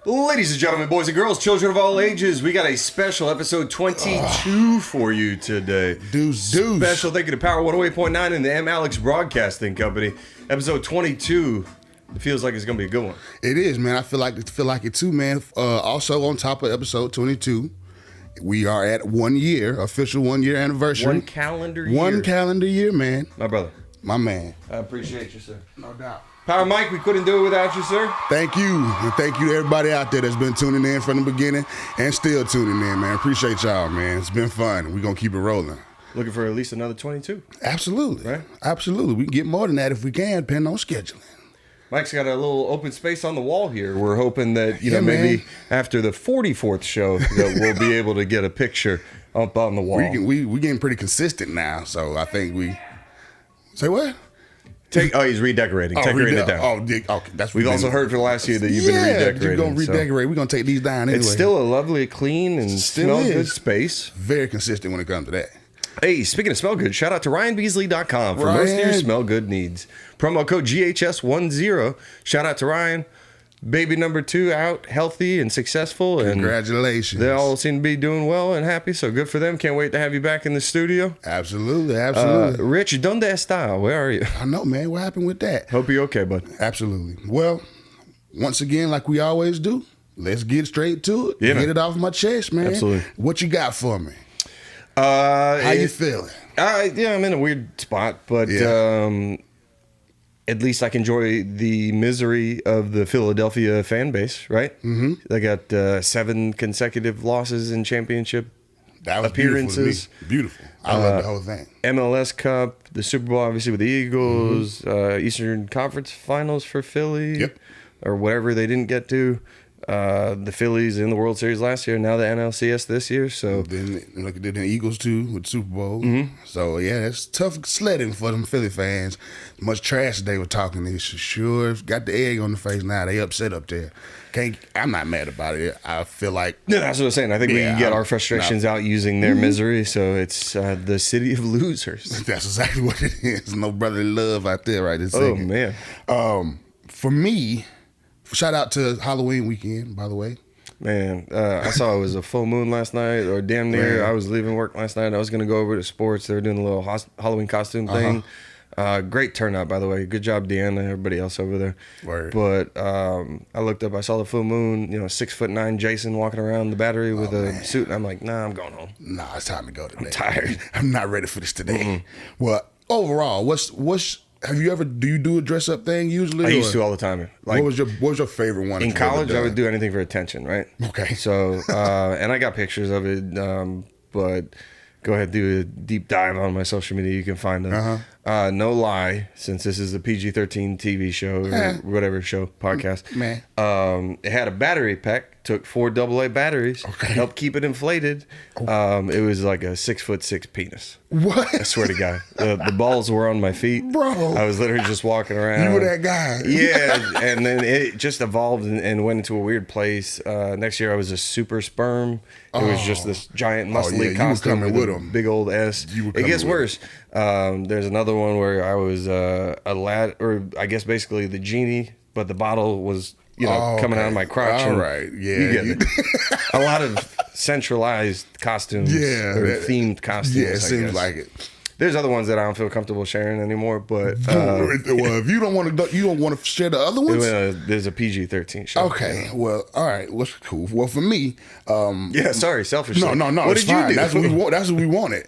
Ladies and gentlemen, boys and girls, children of all ages, we got a special episode 22 for you today. Deuce. Special thank you to Power 108.9 and the M. Alex Broadcasting Company. Episode 22. It feels like it's going to be a good one. It is, man. I feel like it too, man. Also, on top of episode 22, we are at 1 year, official 1 year anniversary. One calendar year. One calendar year, man. My brother. My man. I appreciate you, sir. No doubt. Power Mike, we couldn't do it without you, sir. Thank you. And thank you to everybody out there that's been tuning in from the beginning and still tuning in, man. Appreciate y'all, man. It's been fun. We're going to keep it rolling. Looking for at least another 22. Absolutely. Right? Absolutely. We can get more than that if we can, depending on scheduling. Mike's got a little open space on the wall here. We're hoping that, maybe after the 44th show that we'll be able to get a picture up on the wall. We getting pretty consistent now, so I think we... Say what? He's redecorating. Decorating it down. Okay. We've also heard for the last year that you've been redecorating. You're going to redecorate. We're going to take these down anyway. It's still a lovely, clean, and smell good space. Very consistent when it comes to that. Hey, speaking of smell good, shout out to RyanBeasley.com for most of your smell good needs. Promo code GHS10. Shout out to Ryan. Baby number 2 out, healthy and successful. Congratulations. And they all seem to be doing well and happy, so good for them. Can't wait to have you back in the studio. Absolutely. Rich, ¿dónde está? Where are you? I know, man. What happened with that? Hope you're okay, bud. Absolutely. Well, once again, like we always do, let's get straight to it. Yeah, get it off my chest, man. Absolutely. What you got for me? How you feeling? I'm in a weird spot, but at least I can enjoy the misery of the Philadelphia fan base, right? Mm-hmm. They got 7 consecutive losses in championship appearances. Beautiful. I love the whole thing. MLS Cup, the Super Bowl, obviously with the Eagles, Eastern Conference Finals for Philly, or whatever they didn't get to. The Phillies in the World Series last year, now the NLCS this year. So then look at the Eagles too with Super Bowl. Mm-hmm. So yeah, it's tough sledding for them Philly fans. Much trash they were talking. They sure got the egg on the face now. They upset up there. I'm not mad about it. I feel like that's what I'm saying. I think we can get our frustrations out using their misery. So it's the city of losers. That's exactly what it is. No brotherly love out there right this second. Man. For me. Shout out to Halloween weekend, by the way. Man, I saw it was a full moon last night, or damn near. Man. I was leaving work last night. I was going to go over to sports. They were doing a little Halloween costume thing. Great turnout, by the way. Good job, Deanna, and everybody else over there. Word. But I looked up. I saw the full moon. 6'9" Jason walking around the Battery with a suit. And I'm like, nah, I'm going home. Nah, it's time to go today. I'm tired. I'm not ready for this today. Well, overall, do you do a dress up thing usually? I used to all the time. Like, what was your favorite one? In college, I would do anything for attention, right? Okay. So, and I got pictures of it, but go ahead, do a deep dive on my social media. You can find them. No lie, since this is a PG-13 TV show or whatever show, podcast. Man. It had a battery pack. Took 4 AA batteries. Okay. Helped keep it inflated. It was like a 6'6" penis. What? I swear to God. The balls were on my feet. Bro. I was literally just walking around. You were that guy. Yeah. And then it just evolved and went into a weird place. Next year I was a super sperm. It was just this giant muscly costume with a big old S. It gets worse. There's another one where I was a lad, or I guess basically the genie, but the bottle was coming out of my crotch. All right, yeah. You get it. A lot of centralized costumes or themed costumes. Yeah, it seems like it. There's other ones that I don't feel comfortable sharing anymore, but well, if you don't want to share the other ones, there's a PG-13 show. Okay, well, all right, what's cool? Well, for me, selfishly. No, what it's did fine. You do? That's what we wanted.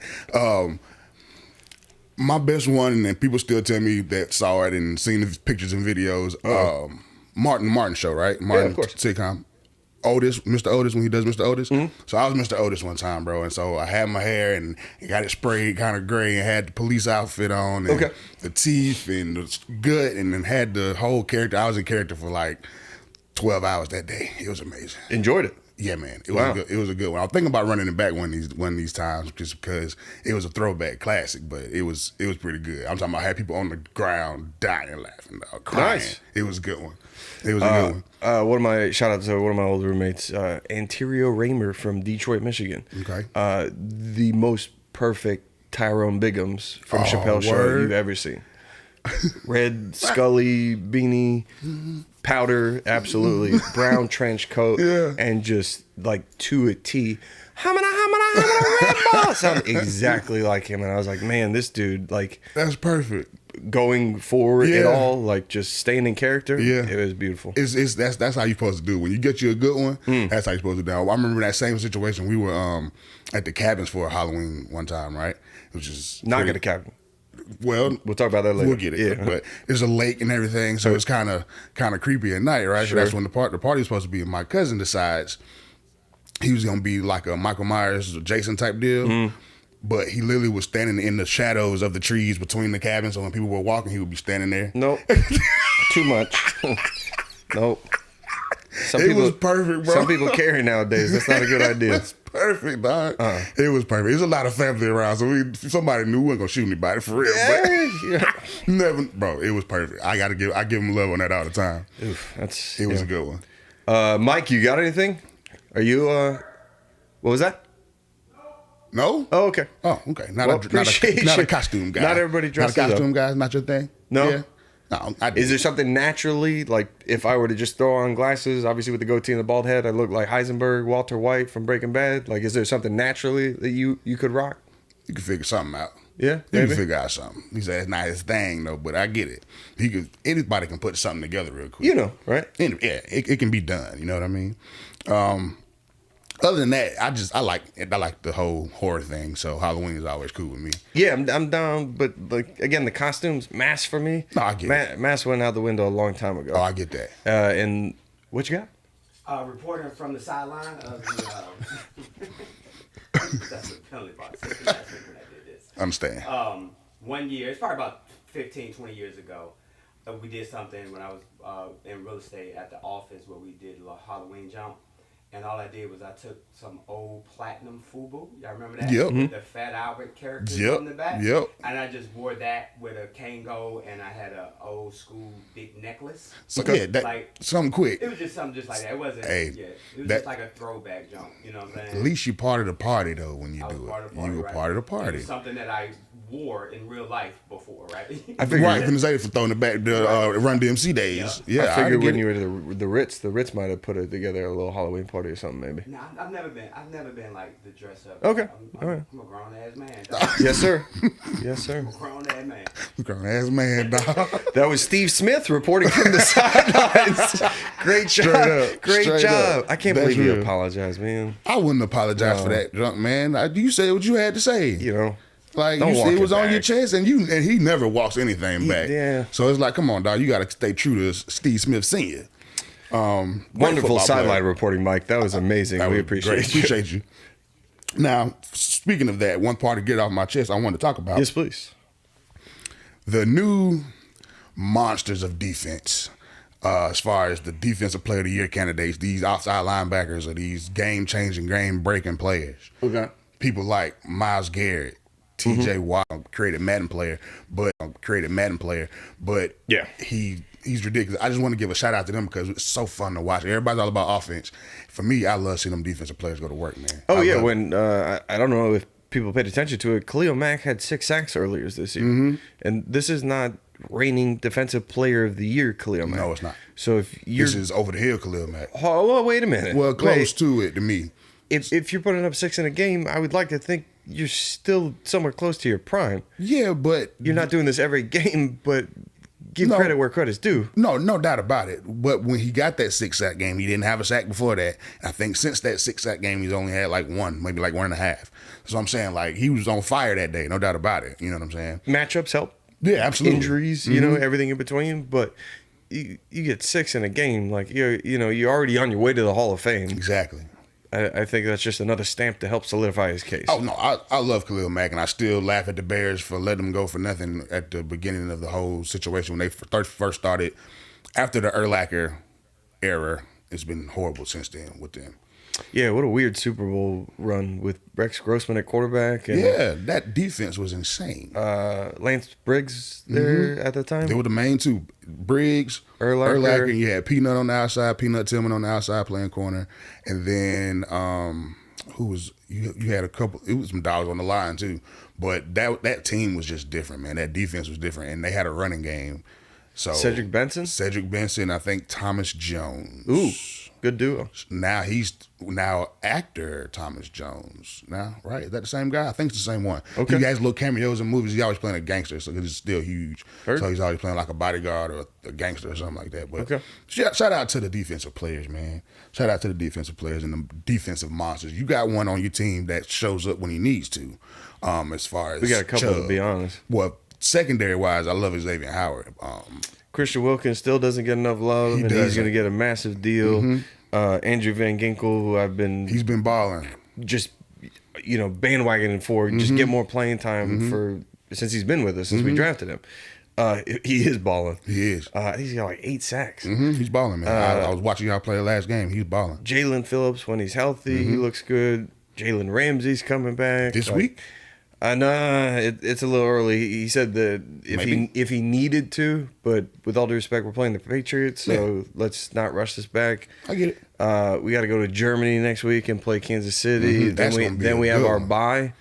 My best one, and people still tell me that saw it and seen the pictures and videos. Martin show, right? Martin, of course. Sitcom. Mr. Otis, when he does Mr. Otis. Mm-hmm. So I was Mr. Otis one time, bro. And so I had my hair and got it sprayed kind of gray and had the police outfit on and the teeth and the gut and then had the whole character. I was in character for like 12 hours that day. It was amazing. Enjoyed it. Yeah, man. It was a good one. I was thinking about running it back one of these times just because it was a throwback classic, but it was pretty good. I'm talking about I had people on the ground dying laughing, crying. Nice. It was a good one. It was a good one. Shout out to one of my old roommates, Anterio Raymer from Detroit, Michigan. Okay. The most perfect Tyrone Biggums from Chappelle Show you've ever seen. Red Scully beanie, powder, absolutely. Brown trench coat, and just like to a T. Red ball sounded exactly like him, and I was like, man, this dude, like, that's perfect. Going forward at all, like just staying in character. Yeah, it was beautiful. That's how you're supposed to do it. When you get you a good one, that's how you're supposed to do it. I remember that same situation. We were at the cabins for Halloween one time, right? It was just not at a cabin. Well, we'll talk about that later. We'll get it. Yeah. But there's a lake and everything, so it's kind of creepy at night, right? Sure. So that's when the party's supposed to be. And my cousin decides he was gonna be like a Michael Myers or Jason type deal. But he literally was standing in the shadows of the trees between the cabins, so when people were walking, he would be standing there. Nope. Too much. Nope. It was perfect, bro. Some people carry nowadays. That's not a good idea. It's perfect, dog. It was perfect. There's a lot of family around, so somebody knew we weren't gonna shoot anybody for real. But never, bro. It was perfect. I give him love on that all the time. Oof, it was a good one. Mike, you got anything? Are you? What was that? No? Oh, okay. Oh, okay. Not a costume guy. Not everybody dresses up. Not a costume up. guy? Not your thing? No? Yeah. No, is there something naturally, like if I were to just throw on glasses, obviously with the goatee and the bald head, I look like Heisenberg, Walter White from Breaking Bad? Like, is there something naturally that you could rock? You can figure something out. Yeah, you can figure out something. He said it's not his thing though, but I get it. Anybody can put something together real quick. You know, right? Yeah, it can be done. You know what I mean? Other than that, I like the whole horror thing. So Halloween is always cool with me. Yeah, I'm down. But like again, the costumes, Mask for me. No, I get it. Mask went out the window a long time ago. Oh, I get that. And what you got? Reporting from the sideline of the. That's the penalty box. That's when I did this. Understand. 1 year, it's probably about 15, 20 years ago. We did something when I was in real estate at the office where we did a Halloween jump. And all I did was I took some old platinum FUBU. Y'all remember that? Yep. With the Fat Albert characters on the back. Yep. And I just wore that with a Kango, and I had an old school big necklace. So something quick. It was just something just like that. It wasn't. It was just like a throwback jump. You know what I'm saying? At least you part of the party though when you do it. You were part of the party. It was something that I wore in real life before, right? I figured right from the throwing it back the Run DMC days. Yeah, I figured when you were the Ritz might have put it together a little Halloween party or something maybe. No, I've never been like the dress up. Okay, all right. I'm a grown ass man. Yes, sir. Yes, sir. I'm a grown ass man. Grown ass man, dog. That was Steve Smith reporting from the sidelines. Great job. Great job. I can't believe you apologized, man. I wouldn't apologize for that, drunk man. You said what you had to say. You know. Like you said, it was on your chest, and he never walks anything back. Yeah. So it's like, come on, dog, you got to stay true to Steve Smith Senior. Wonderful sideline reporting, Mike. That was amazing. We appreciate you. Now, speaking of that, one part to get off my chest, I want to talk about. Yes, please. The new monsters of defense, as far as the defensive player of the year candidates, these outside linebackers are these game-changing, game-breaking players. Okay. People like Myles Garrett. TJ Watt, created Madden player, but yeah, he's ridiculous. I just want to give a shout out to them because it's so fun to watch. Everybody's all about offense. For me, I love seeing them defensive players go to work, man. Oh yeah, when I don't know if people paid attention to it, Khalil Mack had 6 sacks earlier this year, and this is not reigning defensive player of the year Khalil Mack. No, it's not. So if this is over the hill Khalil Mack. Oh, well, wait a minute. Well, close to it to me. If you're putting up 6 in a game, I would like to think you're still somewhere close to your prime. Yeah, but you're not doing this every game, but give credit where credit's due. No doubt about it. But when he got that 6 sack game, he didn't have a sack before that. I think since that 6 sack game, he's only had like one, maybe like 1.5. So I'm saying, like, he was on fire that day, no doubt about it. You know what I'm saying? Matchups help. Yeah, absolutely. Injuries, you know, everything in between. But you get 6 in a game, like you're already on your way to the Hall of Fame. Exactly. I think that's just another stamp to help solidify his case. Oh, no, I love Khalil Mack, and I still laugh at the Bears for letting him go for nothing at the beginning of the whole situation when they first started. After the Urlacher era, it's been horrible since then with them. Yeah, what a weird Super Bowl run with Rex Grossman at quarterback. And, yeah, that defense was insane. Lance Briggs there at the time. They were the main two. Briggs, Urlacher, and you had Peanut on the outside, Peanut Tillman on the outside playing corner. And then who was you had a couple, it was some dogs on the line too. But that team was just different, man. That defense was different. And they had a running game So Cedric Benson? Cedric Benson, I think Thomas Jones. Ooh, good duo. Now he's actor Thomas Jones. Now, right? Is that the same guy? I think it's the same one. Okay. He has little cameos in movies. He's always playing a gangster, so he's still huge. Heard. So he's always playing like a bodyguard or a gangster or something like that. But okay. shout out to the defensive players, man. Shout out to the defensive players and the defensive monsters. You got one on your team that shows up when he needs to. As far as we got a couple, to be honest. Well, secondary wise, I love Xavier Howard. Christian Wilkins still doesn't get enough love, and he's going to get a massive deal. Andrew Van Ginkel, who he's been balling, just bandwagoning for, just get more playing time since he's been with us, since we drafted him. He is balling. He is. He's got like 8 sacks. He's balling, man. I was watching y'all play the last game. He's balling. Jalen Phillips, when he's healthy, he looks good. Jalen Ramsey's coming back this week. Nah, it's a little early. He said that if he needed to, but with all due respect, we're playing the Patriots, so let's not rush this back. I get it. We got to go to Germany next week and play Kansas City. Then we have our bye.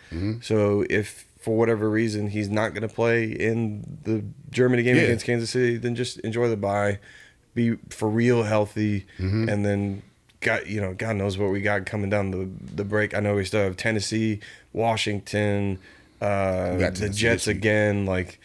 So if for whatever reason he's not going to play in the Germany game against Kansas City, then just enjoy the bye, be for real healthy, and then God knows what we got coming down the break. I know we still have Tennessee, Washington, the Jets again. Like,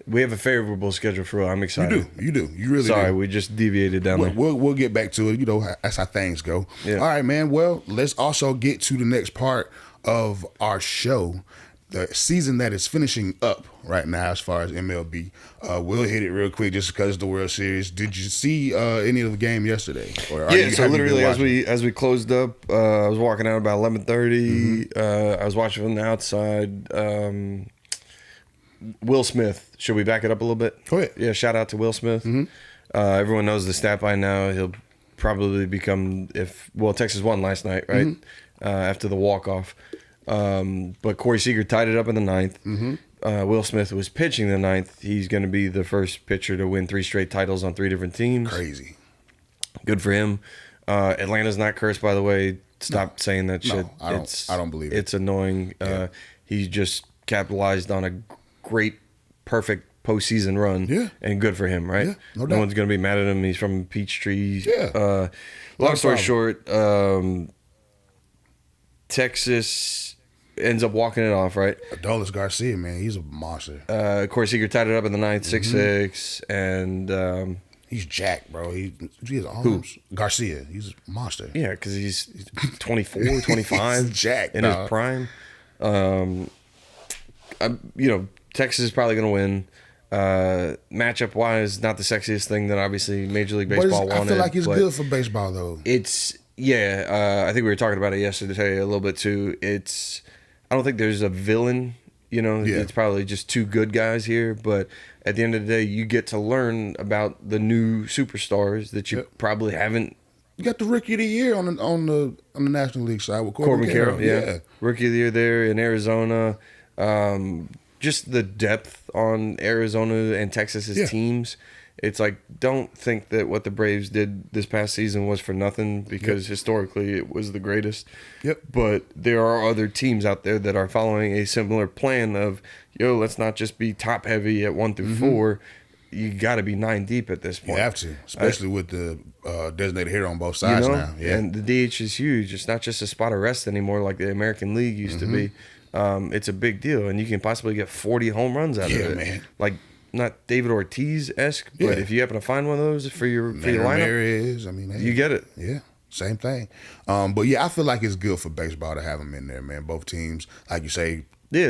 we have a favorable schedule for real. I'm excited. You do. You really do. Sorry, we just deviated down there. We'll get back to it. That's how things go. Yeah. All right, man. Well, let's also get to the next part of our show. The season that is finishing up right now as far as MLB. We'll hit it real quick just because of the World Series. Did you see any of the game yesterday? So literally as we closed up, I was walking out about 11:30. I was watching from the outside. Will Smith. Should we back it up a little bit? Go ahead. Yeah, shout out to Will Smith. Everyone knows the stat by now. He'll probably become, Texas won last night, right? After the walk-off. But Corey Seager tied it up in the 9th. Will Smith was pitching the 9th. He's going to be the first pitcher to win 3 straight titles on 3 different teams. Crazy. Good for him. Atlanta's not cursed, by the way. Stop saying that shit. I don't believe it. It's annoying. He just capitalized on a great, perfect postseason run. Yeah. And good for him, right? Yeah, no one's going to be mad at him. He's from Peachtree. Yeah. Long story short, Texas ends up walking it off, right? Adolis Garcia, man, he's a monster. Corey Seager tied it up in the 9th, 6-6, and he's jacked, bro. He has arms. Garcia, he's a monster. Yeah, because he's 24, 25, he's jacked in his prime. Texas is probably going to win. Matchup wise, not the sexiest thing that obviously Major League Baseball wanted. I feel like it's good for baseball, though. I think we were talking about it yesterday a little bit too. I don't think there's a villain, It's probably just 2 good guys here, but at the end of the day, you get to learn about the new superstars that you probably haven't. You got the Rookie of the Year on the National League side with Corbin Carroll. Yeah. Rookie of the Year there in Arizona. Just the depth on Arizona and Texas's teams. It's like, don't think that what the Braves did this past season was for nothing, because historically it was the greatest. But there are other teams out there that are following a similar plan of, let's not just be top heavy at 1 through 4. You got to be 9 deep at this point. You have to, especially with the designated hitter on both sides now. Yeah. And the DH is huge. It's not just a spot of rest anymore like the American League used to be. It's a big deal, and you can possibly get 40 home runs out of it. Man. Like, not David Ortiz-esque, but if you happen to find one of those for your lineup, you get it. Yeah, same thing. But yeah, I feel like it's good for baseball to have them in there, man. Both teams, like you say. Yeah,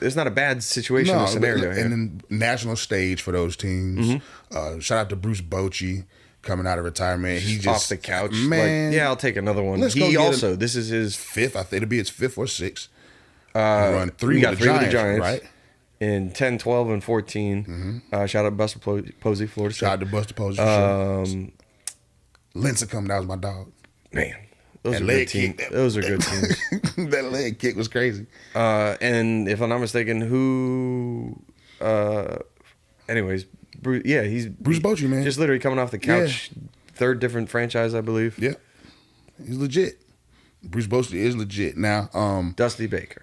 it's not a bad situation or scenario. And then national stage for those teams. Shout out to Bruce Bochy coming out of retirement. He just off the couch, man. I'll take another one. This is his 5th. I think it'll be his 5th or 6th. Run 3 with the Giants, right? In 10, 12, and 14. Shout out Buster Posey, Florida State. Shout out to Buster Posey. Lincecum, that was my dog. Man, those are good teams. Those are good teams. That leg kick was crazy. And if I'm not mistaken, anyways, he's Bruce Bochy, man. Just literally coming off the couch. 3rd different franchise, I believe. Yeah, he's legit. Bruce Bochy is legit. Now, Dusty Baker.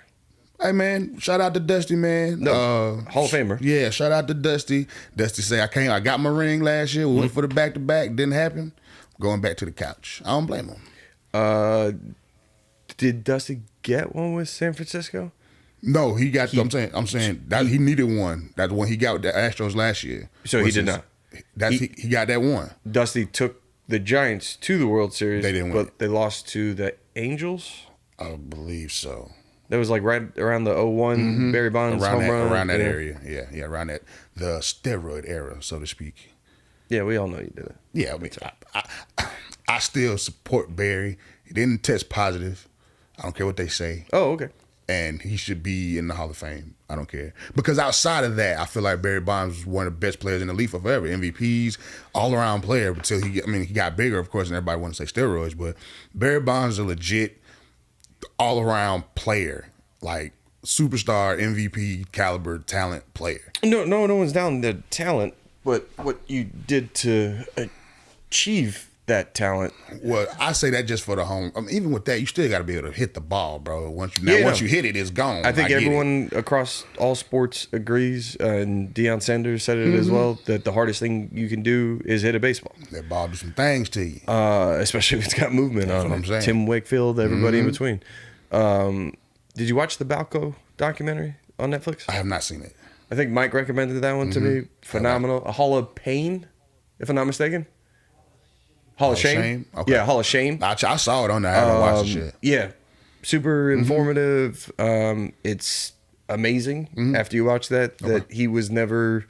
Hey, man, shout out to Dusty, man. No, Hall of Famer. Yeah, shout out to Dusty. Dusty say, I got my ring last year. We went for the back-to-back. Didn't happen. Going back to the couch. I don't blame him. Did Dusty get one with San Francisco? No, he got. I'm saying that he needed one. That's the one he got with the Astros last year. So he did not. He got that one. Dusty took the Giants to the World Series. They didn't win. But they lost to the Angels. I believe so. That was like right around the 01 Barry Bonds home run. Around that area. Yeah, around that, the steroid era, so to speak. Yeah, we all know you did it. Yeah, I mean, I still support Barry. He didn't test positive. I don't care what they say. Oh, okay. And he should be in the Hall of Fame. I don't care. Because outside of that, I feel like Barry Bonds was one of the best players in the league forever. MVPs, all-around player until he got bigger, of course, and everybody wanted to say steroids, but Barry Bonds is a legit all-around player, like superstar, MVP caliber talent player. No one's down the talent, but what you did to achieve that talent. Well, I say that just for the home. I mean, even with that, you still got to be able to hit the ball, bro. Once you hit it, it's gone. I think everyone across all sports agrees, and Deion Sanders said it as well, that the hardest thing you can do is hit a baseball. That ball do some things to you, especially if it's got movement on it. What I'm saying. Tim Wakefield, everybody in between. Did you watch the Balco documentary on Netflix? I have not seen it. I think Mike recommended that one to me. Phenomenal. A Hall of Pain, if I'm not mistaken. Hall of Shame? Okay. Yeah, Hall of Shame. I saw it on there. I haven't watched the shit. Yeah. Super informative. It's amazing after you watch that he was never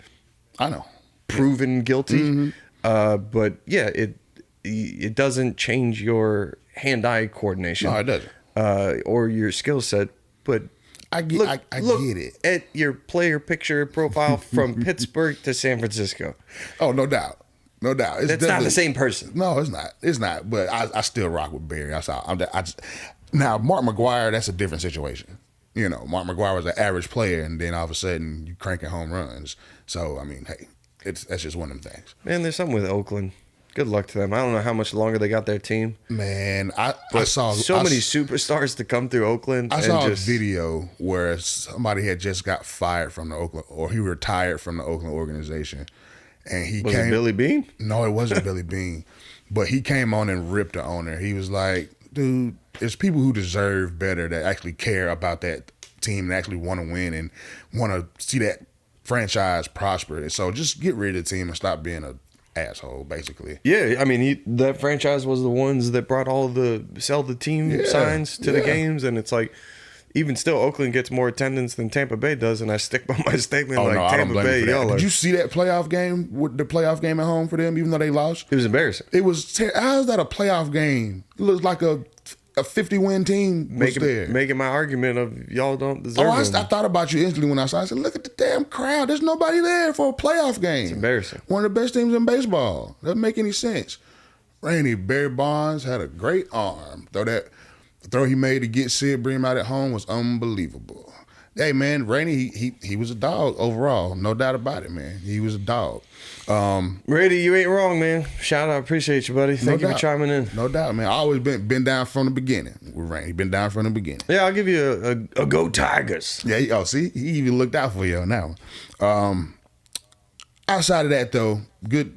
proven guilty. But yeah, it doesn't change your hand-eye coordination. No, it doesn't. Or your skill set. But I get it. At your player picture profile from Pittsburgh to San Francisco. Oh, no doubt. No doubt. It's not the same person. No, it's not. It's not. But I still rock with Barry. Now, Mark McGwire, that's a different situation. You know, Mark McGwire was an average player, and then all of a sudden you cranking home runs. So, I mean, hey, that's just one of them things. Man, there's something with Oakland. Good luck to them. I don't know how much longer they got their team. Man, I saw many superstars to come through Oakland. I saw a video where somebody had just got fired from the Oakland, or he retired from the Oakland organization. And was it Billy Beane? No, it wasn't Billy Beane. But he came on and ripped the owner. He was like, dude, there's people who deserve better that actually care about that team and actually want to win and want to see that franchise prosper. And so just get rid of the team and stop being an asshole, basically. Yeah, I mean, that franchise was the ones that brought all the sell the team signs to the games. And it's like, even still, Oakland gets more attendance than Tampa Bay does, and I stick by my statement. Tampa Bay, y'all Did you see that playoff game? With the playoff game at home for them, even though they lost, it was embarrassing. It was. How is that a playoff game? It looks like a 50-win team making my argument of y'all don't deserve. I thought about you instantly when I saw. I said, "Look at the damn crowd. There's nobody there for a playoff game. It's embarrassing. One of the best teams in baseball. Doesn't make any sense." Barry Bonds had a great arm. The throw he made to get Sid Bream out at home was unbelievable. Hey, man, Rainey, he was a dog overall. No doubt about it, man. He was a dog. Brady, you ain't wrong, man. Shout out. Appreciate you, buddy. Thank you for chiming in. No doubt, man. I always been down from the beginning with Rainey. Been down from the beginning. Yeah, I'll give you a go Tigers. Yeah, see? He even looked out for you on that one. Outside of that, though, good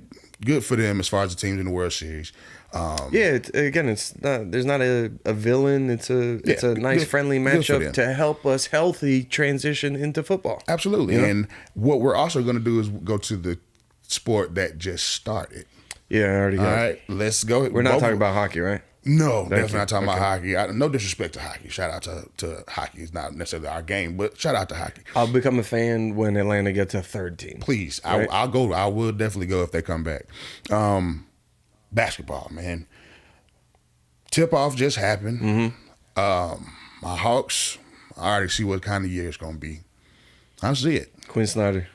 for them as far as the teams in the World Series. It's not. There's not a villain. It's a nice, friendly matchup to help us healthy transition into football. Absolutely. You know? And what we're also going to do is go to the sport that just started. Yeah, I already got it. All right, let's go. We're not talking about hockey, right? No, definitely not talking about hockey. No disrespect to hockey. Shout out to hockey. It's not necessarily our game, but shout out to hockey. I'll become a fan when Atlanta gets a third team. Please, right? I'll go. I will definitely go if they come back. Basketball, man. Tip-off just happened. My Hawks, I already see what kind of year it's going to be. I see it. Quinn Snyder.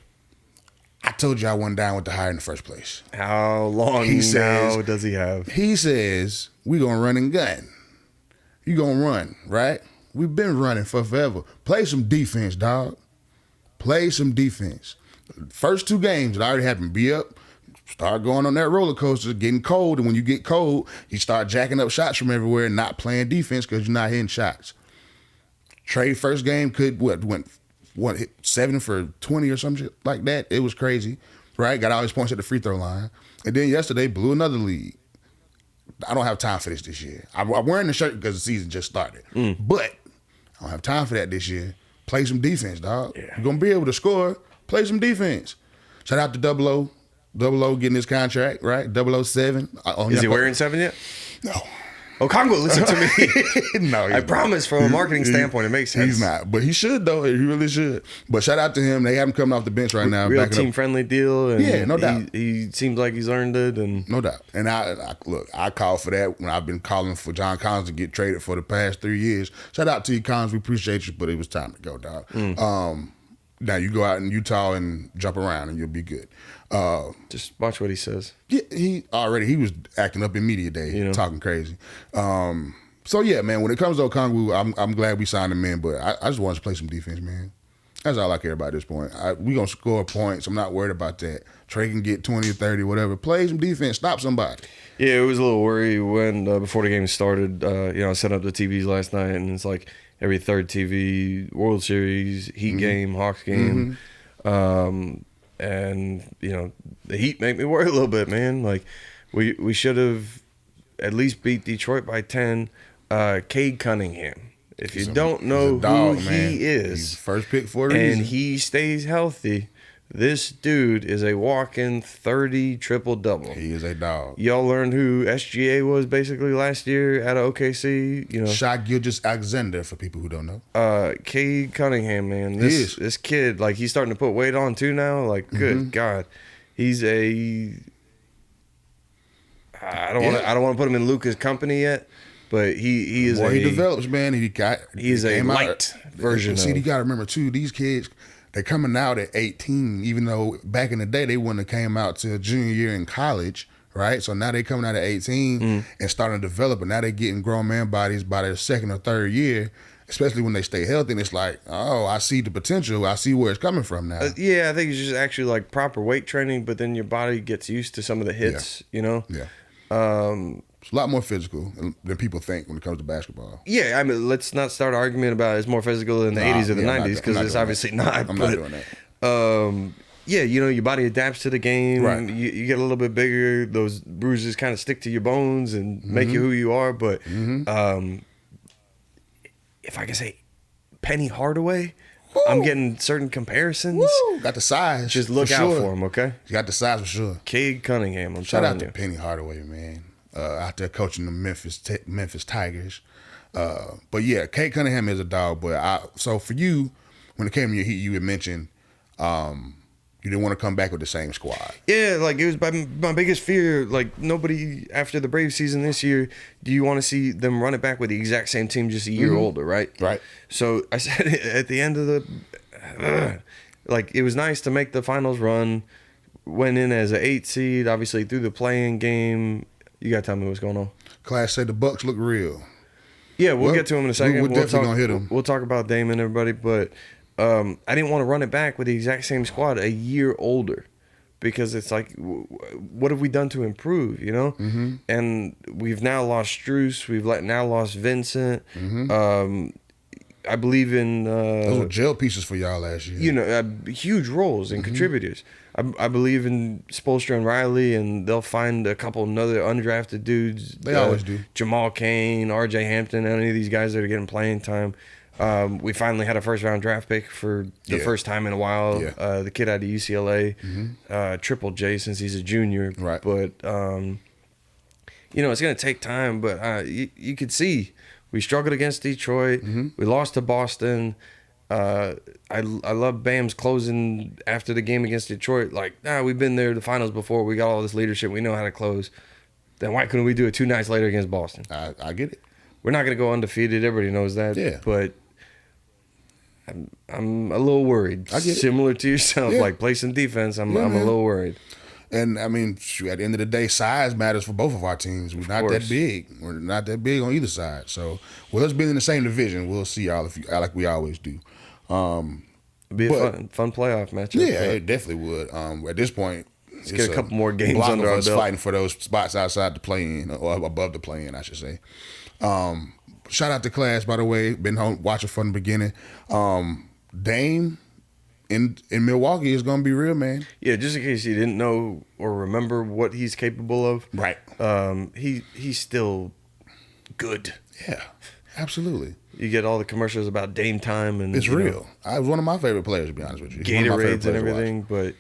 I told you I wasn't down with the hire in the first place. How long does he have? He says, we going to run and gun. You going to run, right? We've been running for forever. Play some defense, dog. Play some defense. First two games, it already happened. Be up. Start going on that roller coaster, getting cold. And when you get cold, you start jacking up shots from everywhere and not playing defense because you're not hitting shots. Trey first game went 7 for 20 or some shit like that. It was crazy, right? Got all his points at the free throw line. And then yesterday blew another lead. I don't have time for this year. I'm wearing the shirt because the season just started. But I don't have time for that this year. Play some defense, dog. Yeah. You're going to be able to score. Play some defense. Shout out to Double O. Double O getting his contract, right? 007. Is he wearing 7 yet? No. Okongwu, listen to me. No, I promise from a marketing standpoint, it makes sense. He's not, but he should though. He really should. But shout out to him. They have him coming off the bench right now. Real team-friendly deal. And yeah, no doubt. He seems like he's earned it. And no doubt. And I called for that when I've been calling for John Collins to get traded for the past 3 years. Shout out to you, Collins. We appreciate you, but it was time to go, dog. Now you go out in Utah and jump around and you'll be good. Just watch what he says. Yeah, he was acting up in media day, talking crazy. So yeah, man, when it comes to Okongwu, I'm glad we signed him in, but I just want to play some defense, man. That's all I care about at this point. We gonna score points. I'm not worried about that. Trey can get 20 or 30, whatever. Play some defense. Stop somebody. Yeah, it was a little worry when before the game started. I set up the TVs last night, and it's like every third TV, World Series, Heat game, Hawks game. And the Heat make me worry a little bit, man. Like we should have at least beat Detroit by 10. Cade Cunningham. If you don't know who he is, he's first pick for a reason, and he stays healthy, this dude is a walking 30 triple-double. He is a dog. Y'all learned who SGA was basically last year out of OKC. Shai Gilgeous-Alexander for people who don't know. Cade Cunningham, man. This kid, like, he's starting to put weight on too now. Like, good God, he's a. I don't want to put him in Luka's company yet. But he is he develops, man. He's a light version. See, you got to remember too. These kids, they're coming out at 18. Even though back in the day they wouldn't have came out till junior year in college, right? So now they coming out at 18 and starting to develop, and now they getting grown man bodies by their second or third year. Especially when they stay healthy, and it's like, oh, I see the potential. I see where it's coming from now. Yeah, I think it's just actually like proper weight training, but then your body gets used to some of the hits. Yeah. It's a lot more physical than people think when it comes to basketball. Yeah, I mean, let's not start an argument about it's more physical in the 80s or the 90s, because it's obviously not. I'm not doing that. Yeah, your body adapts to the game. Right. You get a little bit bigger. Those bruises kind of stick to your bones and make you who you are. But if I can say Penny Hardaway, I'm getting certain comparisons. Woo! Got the size. Just look out for him, okay? You got the size for sure. Cade Cunningham, Shout out to Penny Hardaway, man. Out there coaching the Memphis Tigers. But yeah, Cade Cunningham is a dog. But so for you, when it came to your Heat, you had mentioned you didn't want to come back with the same squad. Yeah, like it was my biggest fear. Like nobody after the Braves season this year, do you want to see them run it back with the exact same team, just a year older, right? Right. So I said at the end of the, like it was nice to make the finals run. Went in as an 8 seed, obviously through the play-in game. You gotta tell me what's going on. Class said the Bucks look real. Yeah, we'll get to him in a second. We're definitely gonna hit them. We'll talk about Dame and everybody, but I didn't want to run it back with the exact same squad a year older, because it's like, what have we done to improve? And we've now lost Strus. We've now lost Vincent. I believe in those were jail pieces for y'all last year. Huge roles and contributors. I believe in Spoelstra and Riley, and they'll find a couple other undrafted dudes. They always do. Jamal Cain, RJ Hampton, any of these guys that are getting playing time. We finally had a first-round draft pick for the first time in a while. Yeah. The kid out of UCLA, Triple J, since he's a junior. Right. But, it's going to take time. But you could see we struggled against Detroit. We lost to Boston. I love Bam's closing after the game against Detroit. Like, we've been there the finals before. We got all this leadership. We know how to close. Then why couldn't we do it 2 nights later against Boston? I get it. We're not going to go undefeated. Everybody knows that. Yeah. But I'm a little worried. I get it. Similar to yourself, like play some defense. I'm a little worried. And I mean, at the end of the day, size matters for both of our teams. We're not that big. We're not that big on either side. So, with us being in the same division, we'll see y'all like we always do. It'd be a fun playoff matchup. Yeah, it definitely would. At this point, let's get a couple more games under our belt. Fighting for those spots outside the play-in, or above the play-in, I should say. shout out to Class, by the way. Been home watching from the beginning. Dame in Milwaukee is gonna be real, man. Yeah, just in case you didn't know or remember what he's capable of. Right. He's still good. Yeah, absolutely. You get all the commercials about Dame time, and it's real. I was one of my favorite players, to be honest with you. Gatorades and everything, but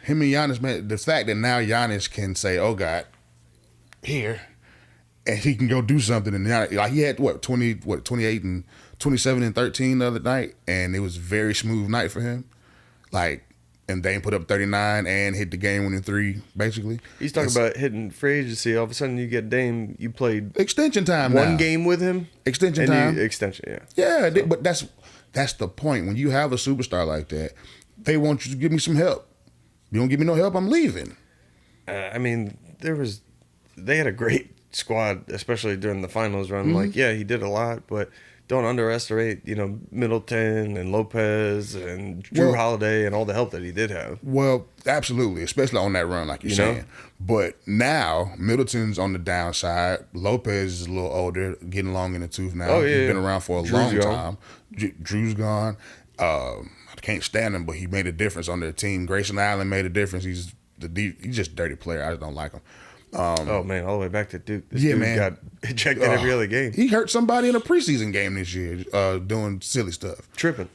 him and Giannis, man, the fact that now Giannis can say, "Oh God, here," and he can go do something, and like he had 28 and 27 and 13 the other night, and it was a very smooth night for him. Like, and Dame put up 39 and hit the game-winning three, basically. He's talking about hitting free agency. All of a sudden, you get Dame. You played extension time. One game with him. Extension time. Extension, yeah. Yeah, so. But that's the point. When you have a superstar like that, they want you to give me some help. You don't give me no help, I'm leaving. I mean, they had a great squad, especially during the finals run. Mm-hmm. Like, yeah, he did a lot, but don't underestimate, Middleton and Lopez and Drew Holiday and all the help that he did have. Well, absolutely, especially on that run, like you're saying. But now Middleton's on the downside. Lopez is a little older, getting long in the tooth now. Oh, yeah, He's been around for a long time. Drew's gone. I can't stand him, but he made a difference on their team. Grayson Allen made a difference. He's just a dirty player. I just don't like him. Oh man, all the way back to Duke. This dude got ejected every other game. He hurt somebody in a preseason game this year, doing silly stuff, tripping.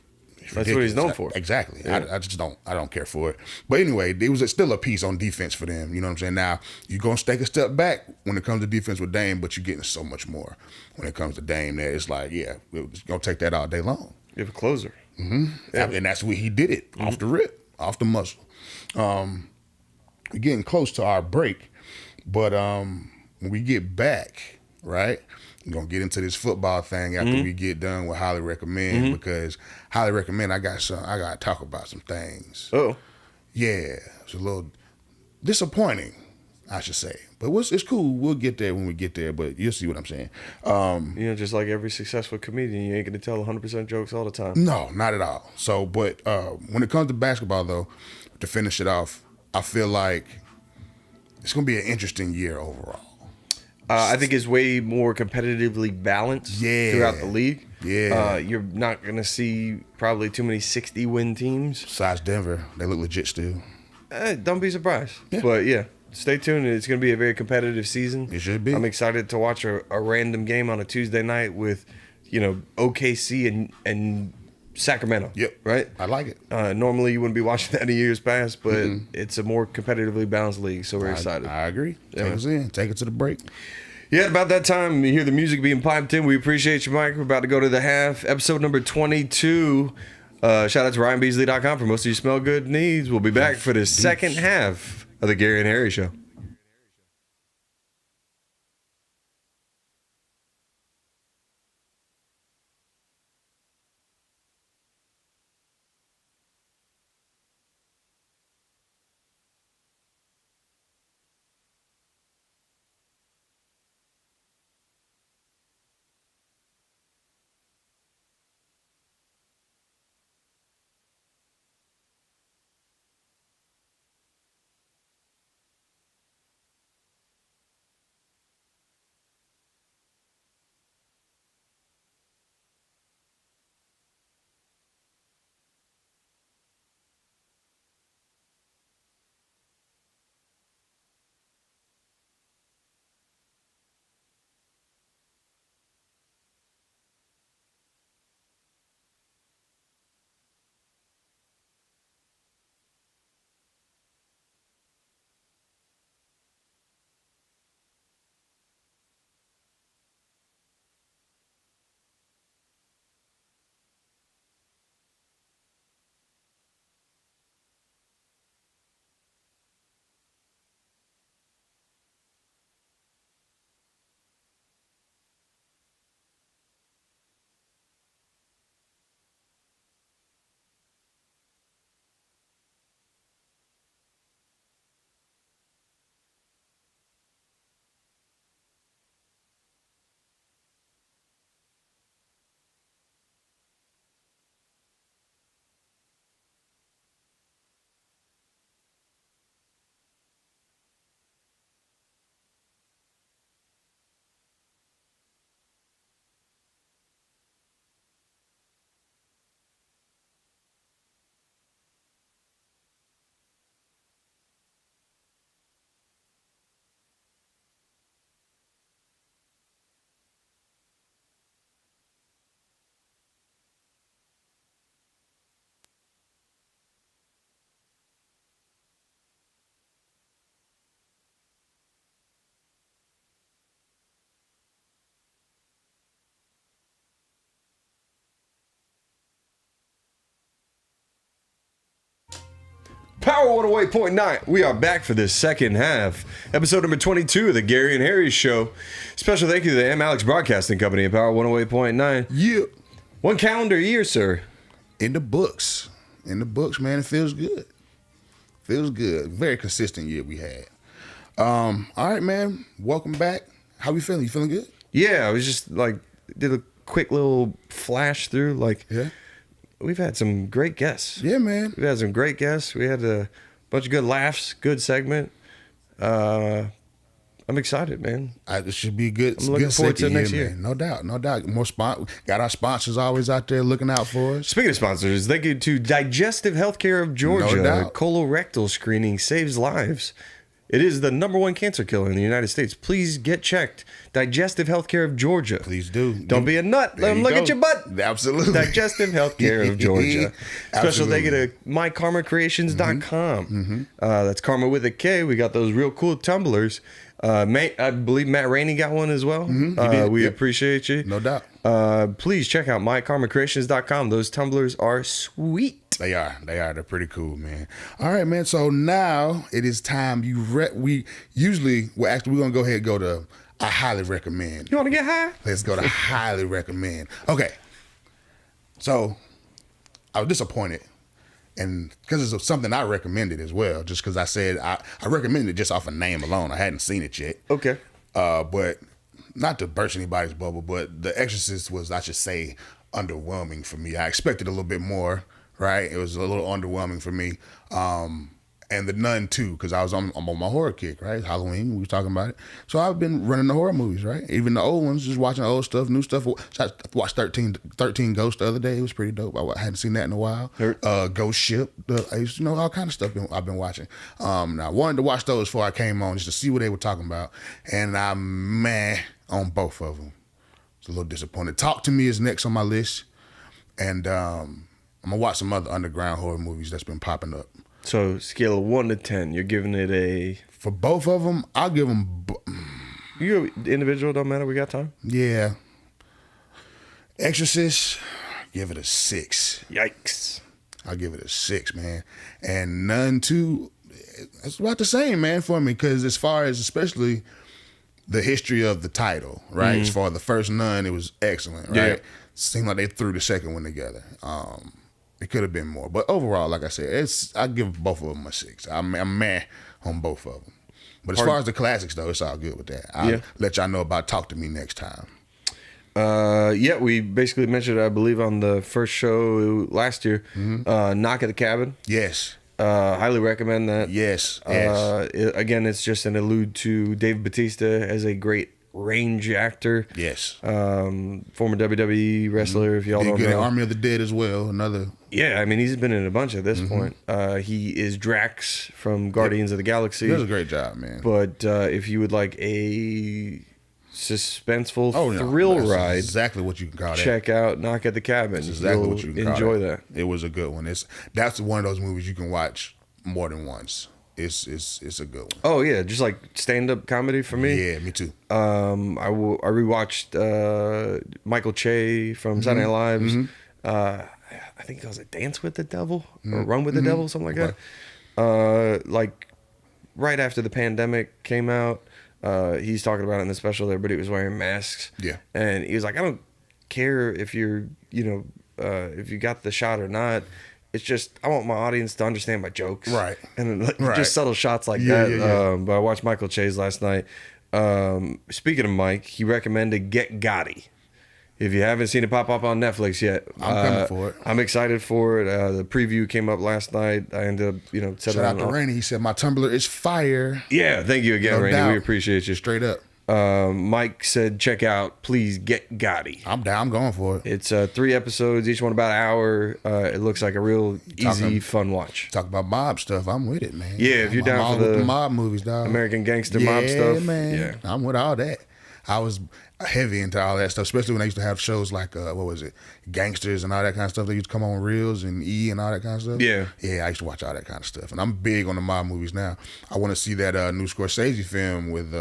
That's what he's known for. Exactly. Yeah. I don't care for it. But anyway, it was still a piece on defense for them. You know what I'm saying? Now you're gonna take a step back when it comes to defense with Dame, but you're getting so much more when it comes to Dame. There, it's like, it's gonna take that all day long. You have a closer. Mm-hmm. Yeah. And that's what he did it off the rip, off the muscle. We're getting close to our break, but when we get back, right, we're going to get into this football thing after we get done with Highly Recommend, because Highly Recommend, I got to talk about some things. Oh. Yeah, it's a little disappointing, I should say. But it's cool. We'll get there when we get there, but you'll see what I'm saying. Just like every successful comedian, you ain't going to tell 100% jokes all the time. No, not at all. So, but when it comes to basketball, though, to finish it off, I feel like it's going to be an interesting year overall. I think it's way more competitively balanced throughout the league. Yeah. You're not going to see probably too many 60-win teams. Besides Denver, they look legit still. Don't be surprised. Yeah. But, stay tuned. It's going to be a very competitive season. It should be. I'm excited to watch a random game on a Tuesday night with, OKC and Sacramento. Yep. Right? I like it. Normally, you wouldn't be watching that in years past, but it's a more competitively balanced league, so we're excited. I agree. Take us in. Take it to the break. Yeah, about that time, you hear the music being piped in. We appreciate you, Mike. We're about to go to the half. Episode number 22. Shout out to RyanBeasley.com for most of your smell good needs. We'll be back for the second half of the Gary and Harry Show. Power 108.9. We are back for this second half. Episode number 22 of the Gary and Harry Show. Special thank you to the M. Alex Broadcasting Company at Power 108.9. Yeah. One calendar year, sir. In the books. In the books, man. It feels good. Feels good. Very consistent year we had. All right, man. Welcome back. How we feeling? You feeling good? Yeah, I was just did a quick little flash through. Yeah. We've had some great guests. Yeah, man. We've had some great guests. We had a bunch of good laughs, good segment. I'm excited, man. It should be good. I'm looking forward to next year. Man. No doubt. More got our sponsors always out there looking out for us. Speaking of sponsors, thank you to Digestive Healthcare of Georgia. No doubt. Colorectal screening saves lives. It is the #1 cancer killer in the United States. Please get checked. Digestive Healthcare of Georgia. Please do. Don't be a nut. Let them look at your butt. Absolutely. Digestive Healthcare of Georgia. Special thank you to mykarmacreations.com. That's Karma with a K. We got those real cool tumblers. I believe Matt Rainey got one as well. We appreciate you. No doubt. Please check out mykarmacreations.com. Those tumblers are sweet. They are. They're pretty cool, man. All right, man. So now it is time. We're going to go ahead and go to I highly recommend. You want to get high? Let's go to highly recommend. Okay. So I was disappointed. And because it's something I recommended as well, just because I said I recommended it just off a name alone. I hadn't seen it yet. Okay. But not to burst anybody's bubble, but The Exorcist was, I should say, underwhelming for me. I expected a little bit more, right? It was a little underwhelming for me. And The Nun too, because I'm on my horror kick, right? Halloween, we was talking about it. So I've been running the horror movies, right? Even the old ones, just watching old stuff, new stuff. I watched 13 Ghosts the other day. It was pretty dope. I hadn't seen that in a while. Ghost Ship, all kind of stuff I've been watching. Now I wanted to watch those before I came on just to see what they were talking about. And I'm meh on both of them. It's a little disappointed. Talk to Me is next on my list. And I'm going to watch some other underground horror movies that's been popping up. So, scale of 1 to 10, you're giving it a... For both of them, I'll give them... You individual, don't matter, we got time? Yeah. Exorcist, give it a 6. Yikes. I'll give it a 6, man. And Nun 2, it's about the same, man, for me, because as far as especially the history of the title, right? As far as the first Nun, it was excellent, right? Yeah. Seemed like they threw the second one together. It could have been more, but overall, like I said, I give both of them a 6. I'm meh on both of them. But as far as the classics, though, it's all good with that. I'll let y'all know about Talk to Me next time. We basically mentioned, I believe, on the first show last year, Knock at the Cabin. Yes. Highly recommend that. Yes. Again, it's just an allude to Dave Bautista as a great range actor. Yes. Former WWE wrestler, if y'all don't know. Army of the Dead as well. Yeah, I mean, he's been in a bunch at this point. He is Drax from Guardians of the Galaxy. He does a great job, man. But if you would like a suspenseful thrill ride, exactly what you can call that. Check out Knock at the Cabin. That's exactly what you can call enjoy that. It was a good one. That's one of those movies you can watch more than once. It's a good one. Oh yeah, just like stand-up comedy for me. Yeah, me too. I rewatched Michael Che from Saturday Night Live. I think it was a Dance with the Devil or Run with the Devil, something like that. Like right after the pandemic came out, he's talking about it in the special. Everybody was wearing masks. Yeah, and he was like, I don't care if you're, if you got the shot or not. It's just I want my audience to understand my jokes, right? And just subtle shots like that. Yeah. But I watched Michael Che's last night. Speaking of Mike, he recommended Get Gotti. If you haven't seen it pop up on Netflix yet, I'm coming for it. I'm excited for it. The preview came up last night. I ended up, shout out to Rainey. He said my Tumblr is fire. Yeah, thank you again, Rainey. We appreciate you. Straight up. Mike said, check out, please Get Gotti. I'm down. I'm going for it. It's 3 episodes, each one about an hour. It looks like a real easy, fun watch. Talk about mob stuff. I'm with it, man. Yeah, if you're down for the mob movies, dog. American gangster mob stuff. Man. Yeah, I'm with all that. I was heavy into all that stuff, especially when I used to have shows like, Gangsters and all that kind of stuff. They used to come on Reels and E and all that kind of stuff. Yeah. Yeah, I used to watch all that kind of stuff. And I'm big on the mob movies now. I want to see that new Scorsese film with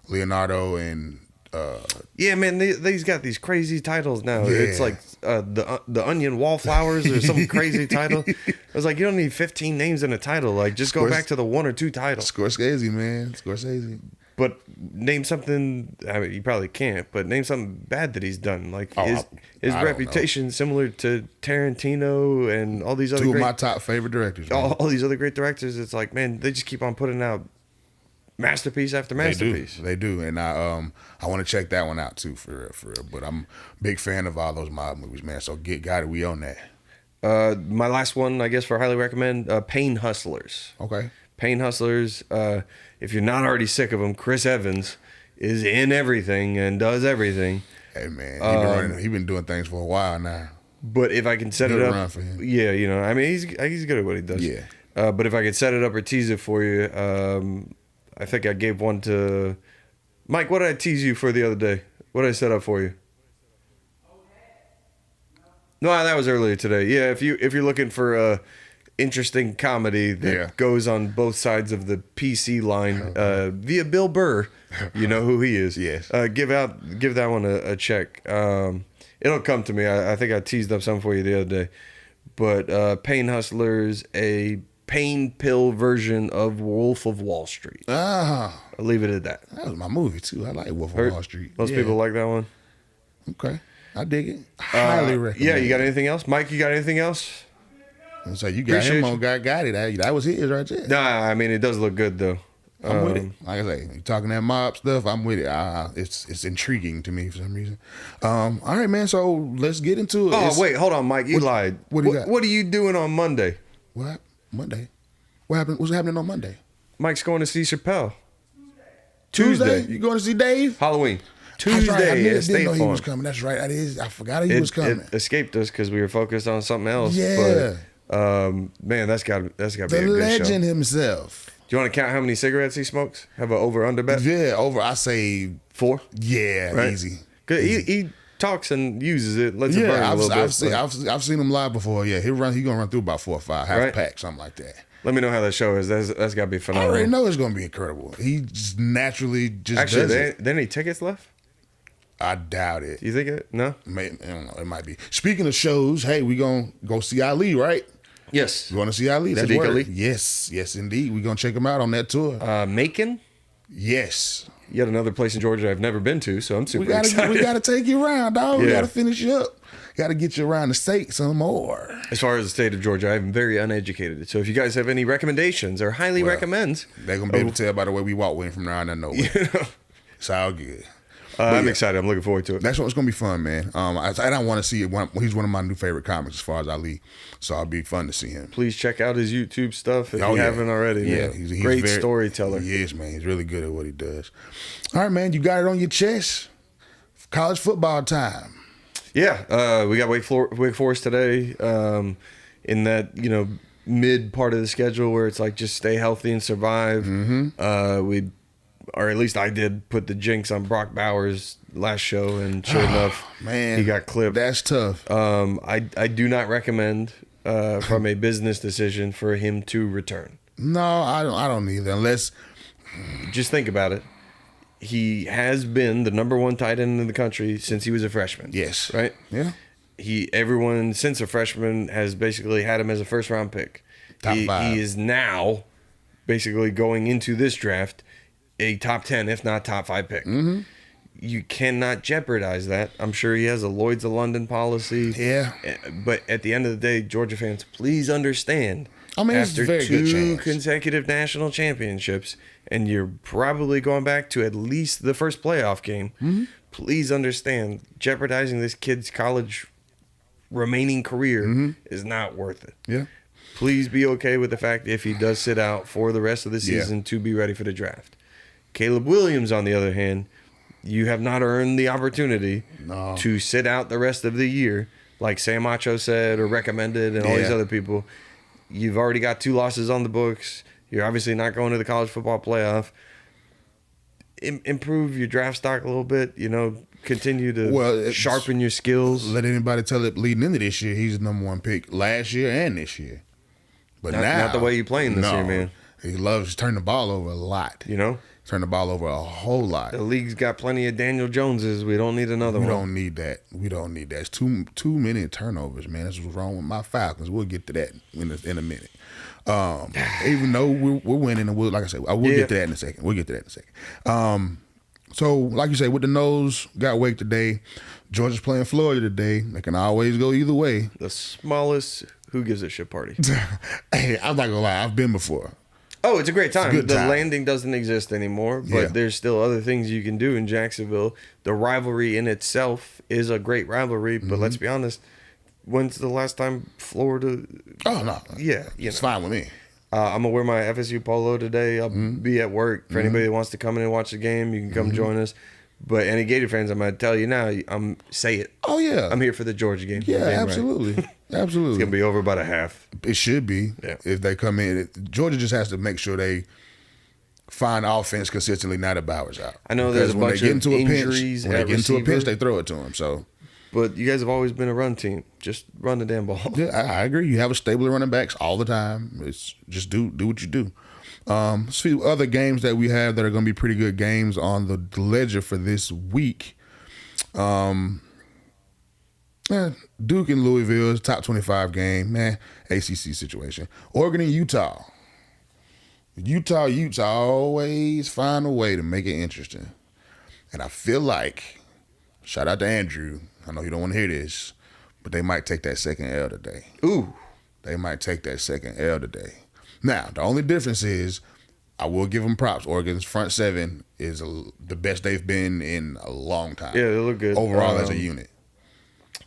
Leonardo and Yeah, man, they's got these crazy titles now. Yeah. It's like the Onion Wallflowers or some crazy title. I was like, you don't need 15 names in a title. Like, just go back to the 1 or 2 titles. Scorsese, man. Scorsese. But name something. I mean, you probably can't. But name something bad that he's done. Like his reputation, similar to Tarantino and all these other 2 of my top favorite directors. All these other great directors. It's like, man, they just keep on putting out masterpiece after masterpiece. They do. And I want to check that one out too for real. But I'm a big fan of all those mob movies, man. So got it. We on that. My last one, I guess, for highly recommend, Pain Hustlers. Okay. Pain Hustlers. If you're not already sick of him, Chris Evans is in everything and does everything. Hey man, he been doing things for a while now. But if I can set it up, yeah, you know, I mean, he's good at what he does. Yeah. But if I could set it up or tease it for you, I think I gave one to Mike. What did I tease you for the other day? What did I set up for you? No, that was earlier today. Yeah, if you're looking for interesting comedy that goes on both sides of the PC line via Bill Burr. You know who he is. Yes. Give that one a check. It'll come to me. I think I teased up something for you the other day. But Pain Hustlers, a pain pill version of Wolf of Wall Street. I'll leave it at that. That was my movie too. I like Wolf of Wall Street. Most people like that one. Okay. I dig it. Highly recommend. Yeah, you got anything else? Mike, you got anything else? So you got him on, got it. That was his right there. Nah, I mean, it does look good though. I'm with it. Like I say, you talking that mob stuff, I'm with it. It's intriguing to me for some reason. All right, man. So let's get into it. Oh, wait, hold on, Mike. You lied. What do you got? What are you doing on Monday? What? Monday? What happened? What's happening on Monday? Mike's going to see Chappelle. Tuesday? You going to see Dave? Halloween. Tuesday. Right. I didn't know he was coming. That's right. I forgot he was coming. It escaped us because we were focused on something else. Yeah. But, man, that's got to be a good show. The legend himself. Do you want to count how many cigarettes he smokes? Have an over/under bet? Yeah, I say 4. Yeah, right? Easy. Good. He talks and uses it. Lets it burn a little bit. I've seen him live before. Yeah, he gonna run through about 4 or 5, half a pack, something like that. Let me know how that show is. That's got to be phenomenal. I already know it's gonna be incredible. He just naturally just actually. Does it. There any tickets left? I doubt it. You think it? No. I don't know. It might be. Speaking of shows, hey, we gonna go see Ali, right? Yes. You want to see Ali? That's Sadiq Ali? Yes, indeed. We're going to check him out on that tour. Macon? Yes. Yet another place in Georgia I've never been to, so I'm super excited. We got to take you around, dog. Yeah. We got to finish you up. Got to get you around the state some more. As far as the state of Georgia, I'm very uneducated. So if you guys have any recommendations or highly recommends. They're going to be able to tell by the way we walk with him from now on nowhere. It's all good. I'm excited. I'm looking forward to it. That's what's going to be fun, man. I don't want to see it. He's one of my new favorite comics as far as Ali. So it'll be fun to see him. Please check out his YouTube stuff if you haven't already. Yeah, he's great storyteller. He is, man. He's really good at what he does. All right, man. You got it on your chest. College football time. Yeah, we got Wake Forest today. In that mid part of the schedule where it's like just stay healthy and survive. Mm-hmm. Or at least I did put the jinx on Brock Bowers last show, and sure enough, man, he got clipped. That's tough. I do not recommend from a business decision for him to return. No, I don't either. Unless, just think about it. He has been the number 1 tight end in the country since he was a freshman. Yes. Right? Yeah. Everyone since a freshman has basically had him as a first-round pick. Top 5. He is now basically going into this draft a top 10, if not top 5 pick. Mm-hmm. You cannot jeopardize that. I'm sure he has a Lloyd's of London policy. Yeah. But at the end of the day, Georgia fans, please understand. I mean, after it's a very good 2 chance. consecutive national championships, and you're probably going back to at least the first playoff game, mm-hmm. Please understand, jeopardizing this kid's college remaining career mm-hmm. is not worth it. Yeah. Please be okay with the fact if he does sit out for the rest of the season to be ready for the draft. Caleb Williams, on the other hand, you have not earned the opportunity to sit out the rest of the year, like Sam Acho said or recommended and all these other people. You've already got 2 losses on the books. You're obviously not going to the college football playoff. Improve your draft stock a little bit, continue to sharpen your skills. Let anybody tell it leading into this year, he's the number 1 pick last year and this year. But not the way you're playing this year, man. He loves turning the ball over a lot. You know? Turn the ball over a whole lot. The league's got plenty of Daniel Joneses. We don't need another one. We don't need that. It's too many turnovers, man. That's what's wrong with my Falcons. We'll get to that in a minute. Even though we're winning, and like I said, we'll get to that in a second. So, like you say, with the nose, got Wake today. Georgia's playing Florida today. They can always go either way. The smallest who gives a shit party. Hey, I'm not gonna lie. I've been before. Oh, it's a great time. The landing doesn't exist anymore, but there's still other things you can do in Jacksonville. The rivalry in itself is a great rivalry, but let's be honest, when's the last time Florida... Oh, no. Yeah. It's fine with me. I'm going to wear my FSU polo today. I'll be at work. For anybody that wants to come in and watch the game, you can come join us. But any Gator fans, I'm going to tell you now, say it. Oh, yeah. I'm here for the Georgia game. Yeah, absolutely. Right. Absolutely. It's going to be over about a half. It should be. Yeah. If they come in. Georgia just has to make sure they find offense consistently, not at Bowers out. I know there's a bunch of injuries. When they get into a pinch, they throw it to him. So, but you guys have always been a run team. Just run the damn ball. Yeah, I agree. You have a stable of running backs all the time. It's just do what you do. A few other games that we have that are going to be pretty good games on the ledger for this week. Duke and Louisville is top 25 game. ACC situation. Oregon and Utah. Utah always find a way to make it interesting. And I feel like, shout out to Andrew, I know you don't want to hear this, but they might take that second L today. Ooh. They might take that second L today. Now, the only difference is, I will give them props. Oregon's front seven is the best they've been in a long time. Yeah, they look good. Overall as a unit.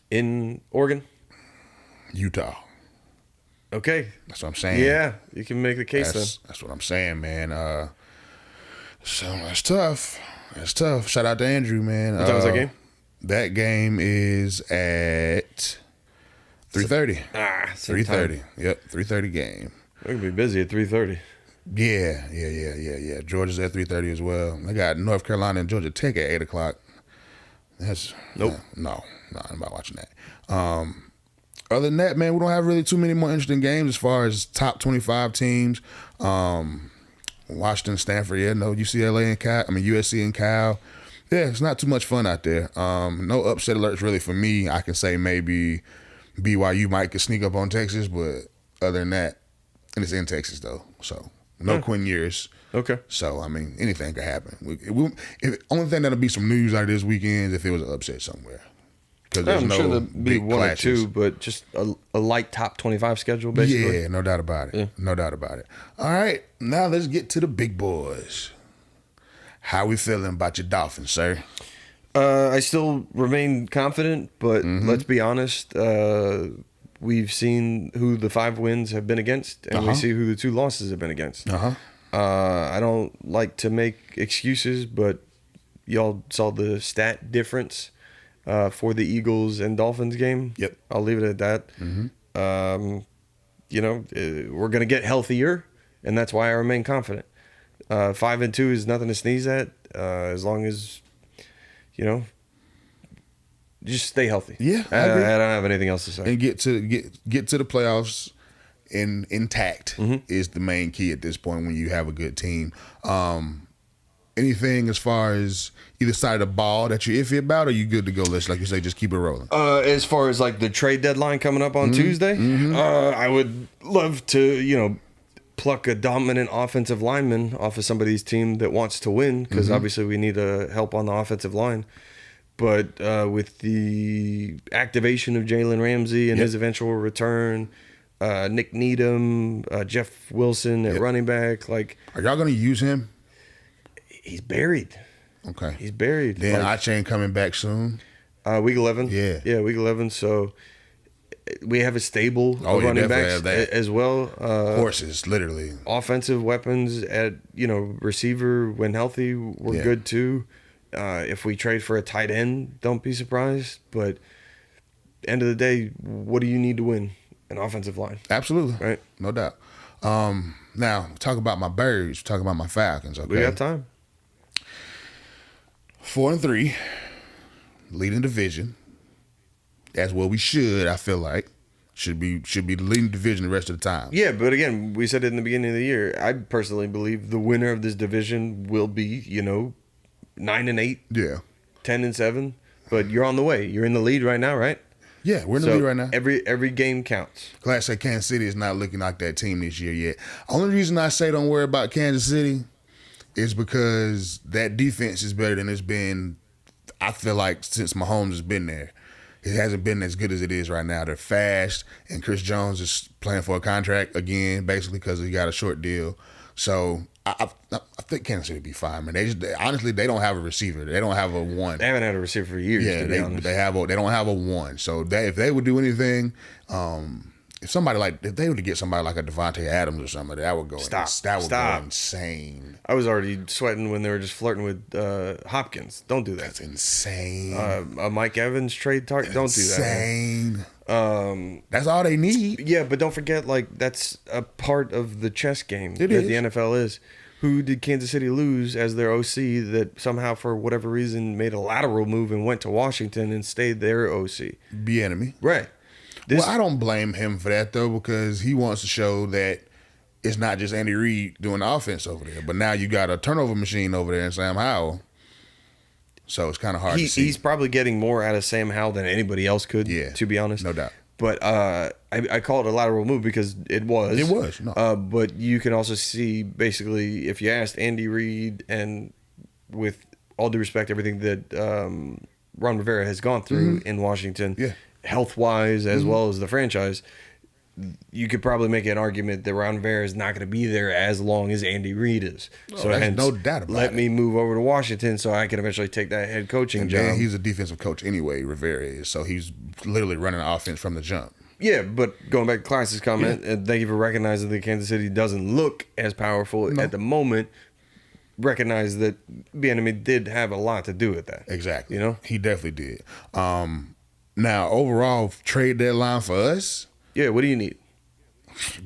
In Oregon? Utah. Okay. That's what I'm saying. Yeah, you can make the case then. That's what I'm saying, man. So that's tough. That's tough. Shout out to Andrew, man. What time is that game? That game is at 3:30. 3:30. Yep, 3:30 game. We're gonna be busy at 3:30. Yeah. Georgia's at 3:30 as well. They got North Carolina and Georgia Tech at 8 o'clock. That's nope. No, I'm not watching that. Other than that, man, we don't have really too many more interesting games as far as top 25 teams. Washington, Stanford, UCLA and USC and Cal. Yeah, it's not too much fun out there. No upset alerts really for me. I can say maybe BYU might could sneak up on Texas, but other than that, and it's in Texas though, so no Quinn Ewers. Okay. So anything could happen. Only thing that'll be some news out of this weekend is if it was an upset somewhere. Because I'm sure there'll be one clashes. or two, but just a light top 25 schedule, basically. Yeah, no doubt about it. Yeah. No doubt about it. All right, now let's get to the big boys. How we feeling about your Dolphins, sir? I still remain confident, but let's be honest. We've seen who the 5 wins have been against, and we see who the 2 losses have been against. I don't like to make excuses, but y'all saw the stat difference for the Eagles and Dolphins game. Yep. I'll leave it at that. We're going to get healthier, and that's why I remain confident. 5-2 is nothing to sneeze at, as long as, just stay healthy. Yeah, I agree. agree. I don't have anything else to say. And get to the playoffs intact is the main key at this point when you have a good team. Anything as far as either side of the ball that you're iffy about, or you good to go? Let's, like you say, just keep it rolling. As far as like the trade deadline coming up on Tuesday, I would love to, pluck a dominant offensive lineman off of somebody's team that wants to win, because obviously we need help on the offensive line. But with the activation of Jalen Ramsey and his eventual return, Nick Needham, Jeff Wilson at running back, are y'all going to use him? He's buried. Okay. He's buried. Then Achane coming back soon. Week 11. Yeah, week 11. So we have a stable of running backs as well. Horses, literally. Offensive weapons at receiver when healthy, we're good too. If we trade for a tight end, don't be surprised. But end of the day, what do you need to win? An offensive line. Absolutely. Right? No doubt. Now, talk about my Birds, talk about my Falcons. Okay? We got time. 4-3, leading division. That's what we should, I feel like. should be leading the division the rest of the time. Yeah, but again, we said it in the beginning of the year. I personally believe the winner of this division will be, 9-8, yeah, 10-7. But you're on the way. You're in the lead right now, right? Yeah, we're in the lead right now. Every game counts. Glad to say Kansas City is not looking like that team this year yet. Only reason I say don't worry about Kansas City is because that defense is better than it's been, I feel like, since Mahomes has been there. It hasn't been as good as it is right now. They're fast, and Chris Jones is playing for a contract again, basically because he got a short deal. So I think Kansas City will be fine, man. Honestly, they don't have a receiver. They don't have a one. They haven't had a receiver for years. Yeah, they don't have a one. So if they would do anything, if they were to get somebody like a Devontae Adams or something, that would go. Go insane. I was already sweating when they were just flirting with Hopkins. Don't do that. That's insane. A Mike Evans trade target. Don't do that. Insane. That's all they need. Yeah, but don't forget, that's a part of the chess game the NFL is. Who did Kansas City lose as their OC that somehow, for whatever reason, made a lateral move and went to Washington and stayed their OC? Bieniemy. Right. I don't blame him for that, though, because he wants to show that it's not just Andy Reid doing the offense over there, but now you got a turnover machine over there in Sam Howell. So it's kind of hard to see. He's probably getting more out of Sam Howell than anybody else could, to be honest. No doubt. But I call it a lateral move because it was. It was. No. But you can also see, basically, if you asked Andy Reid, and with all due respect, everything that Ron Rivera has gone through in Washington, health-wise as well as the franchise, you could probably make an argument that Ron Rivera is not going to be there as long as Andy Reid is. So hence, no doubt about it. Let me move over to Washington so I can eventually take that head coaching job. And he's a defensive coach anyway, Rivera is. So he's literally running the offense from the jump. Yeah, but going back to Class's comment, and thank you for recognizing that Kansas City doesn't look as powerful at the moment. Recognize that Bieniemy did have a lot to do with that. Exactly. He definitely did. Now, overall, trade deadline for us. Yeah, what do you need?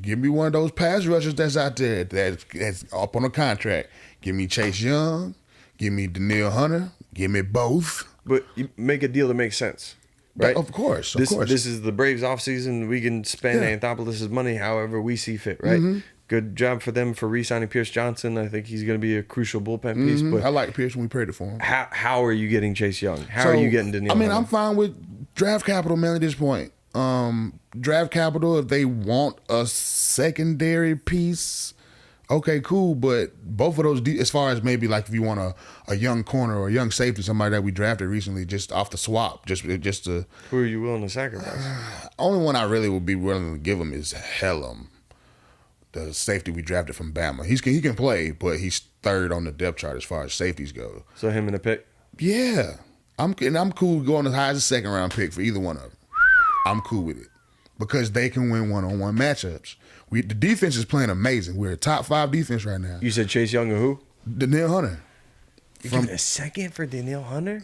Give me one of those pass rushers that's out there that's up on a contract. Give me Chase Young. Give me Danielle Hunter. Give me both. But you make a deal that makes sense, right? Of course. This is the Braves offseason. We can spend Anthopoulos' money however we see fit, right? Good job for them for re-signing Pierce Johnson. I think he's going to be a crucial bullpen piece. But I like Pierce when we traded for him. How are you getting Chase Young? How are you getting Danielle Hunter? I'm fine with draft capital, man, at this point. Draft capital, if they want a secondary piece, okay, cool. But both of those, as far as maybe like if you want a young corner or a young safety, somebody that we drafted recently, just off the swap, just to. Who are you willing to sacrifice? Only one I really would be willing to give him is Hellum, the safety we drafted from Bama. He can play, but he's third on the depth chart as far as safeties go. So him in a pick? Yeah, I'm cool going as high as a second round pick for either one of them. I'm cool with it because they can win one-on-one matchups. The defense is playing amazing. We're a top 5 defense right now. You said Chase Young or who? Danielle Hunter. You give it a second for Danielle Hunter?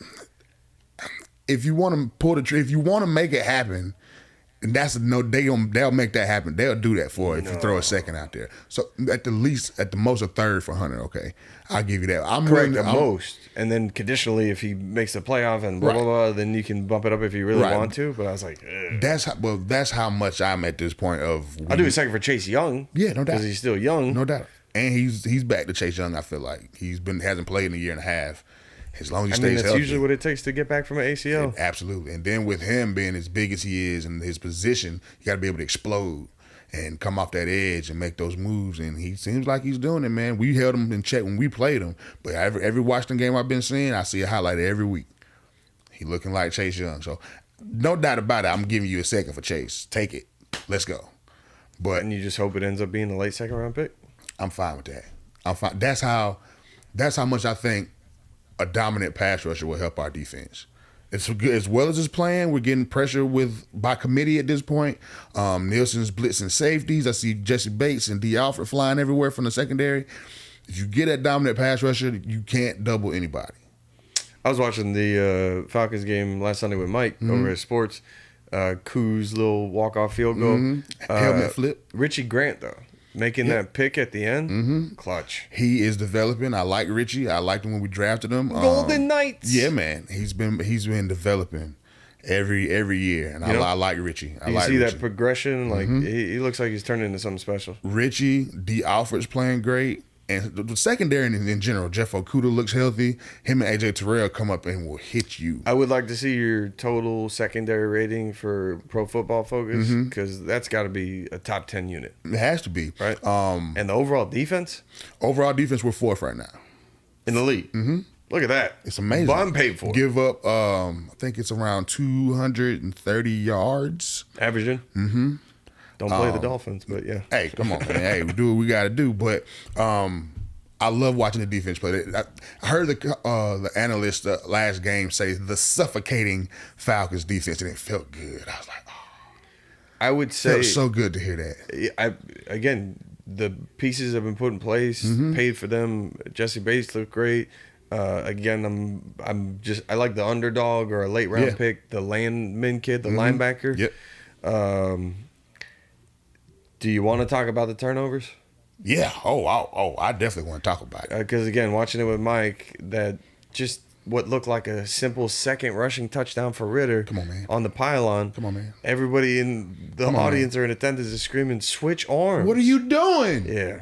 If you want to if you want to make it happen, and they'll make that happen. They'll do that for it if you throw a second out there. So at the most a third for Hunter. Okay, I'll give you that. I'm correct. Most, and then conditionally, if he makes the playoff and blah blah blah, then you can bump it up if you really want to. But I was like, ugh. That's how much I'm at this point of. I'll do a second for Chase Young. Yeah, no doubt, because he's still young. No doubt, and he's back to Chase Young. I feel like hasn't played in a year and a half. As long as he stays that's healthy. Usually what it takes to get back from an ACL. Absolutely. And then with him being as big as he is and his position, you got to be able to explode and come off that edge and make those moves. And he seems like he's doing it, man. We held him in check when we played him. But every Washington game I've been seeing, I see a highlight every week. He looking like Chase Young. So no doubt about it, I'm giving you a second for Chase. Take it. Let's go. But and you just hope it ends up being a late second round pick? I'm fine with that. I'm fine. That's how much I think a dominant pass rusher will help our defense. It's good, as well as his playing. We're getting pressure by committee at this point. Nielsen's blitzing safeties. I see Jesse Bates and D. Alford flying everywhere from the secondary. If you get that dominant pass rusher, you can't double anybody. I was watching the Falcons game last Sunday with Mike over at Sports. Koo's little walk-off field goal. Helmet flip. Richie Grant, though. Making that pick at the end, clutch. He is developing. I like Richie. I liked him when we drafted him. Golden Knights. Yeah, man. He's been developing. every year, and I like Richie. You see that progression? Like he looks like he's turning into something special. Richie, D. Alford's playing great. And the secondary in general, Jeff Okudah looks healthy. Him and AJ Terrell come up and will hit you. I would like to see your total secondary rating for Pro Football Focus because that's got to be a top 10 unit. It has to be. Right. And the overall defense? Overall defense, we're 4th right now. In the league? Mm-hmm. Look at that. It's amazing. But I'm paid for it. Give up, I think it's around 230 yards. Averaging? Mm-hmm. Don't play the Dolphins, but yeah. Hey, come on, man. Hey, we do what we got to do. But I love watching the defense play. I heard the analyst last game say the suffocating Falcons defense, and it felt good. I was like, oh. I would say. It felt so good to hear that. Again, the pieces have been put in place, paid for them. Jesse Bates looked great. Again, I like the underdog or a late round pick, the Landman kid, the linebacker. Yep. Do you want to talk about the turnovers? Yeah. I definitely want to talk about it. Because, again, watching it with Mike, that just what looked like a simple second rushing touchdown for Ritter. Come on, man. On the pylon. Come on, man. Everybody in the audience or in attendance is screaming, switch arms. What are you doing? Yeah.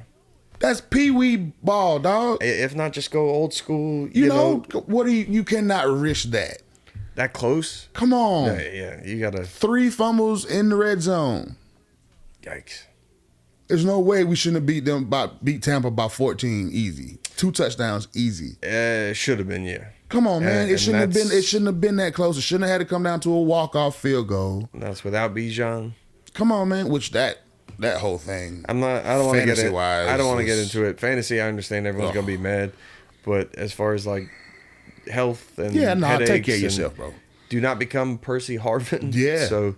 That's pee-wee ball, dog. If not, just go old school. You know, what are you cannot risk that. That close? Come on. Yeah, you got to. 3 fumbles in the red zone. Yikes. There's no way we shouldn't have beat Tampa by 14 easy. 2 touchdowns easy. Should have been, yeah. Come on, man. It shouldn't have been that close. It shouldn't have had to come down to a walk-off field goal. That's without Bijan. Come on, man. Which that whole thing. I don't want to get it. I don't want to get into it. Fantasy, I understand everyone's gonna be mad, but as far as like health and take care of yourself, bro. Do not become Percy Harvin. Yeah. So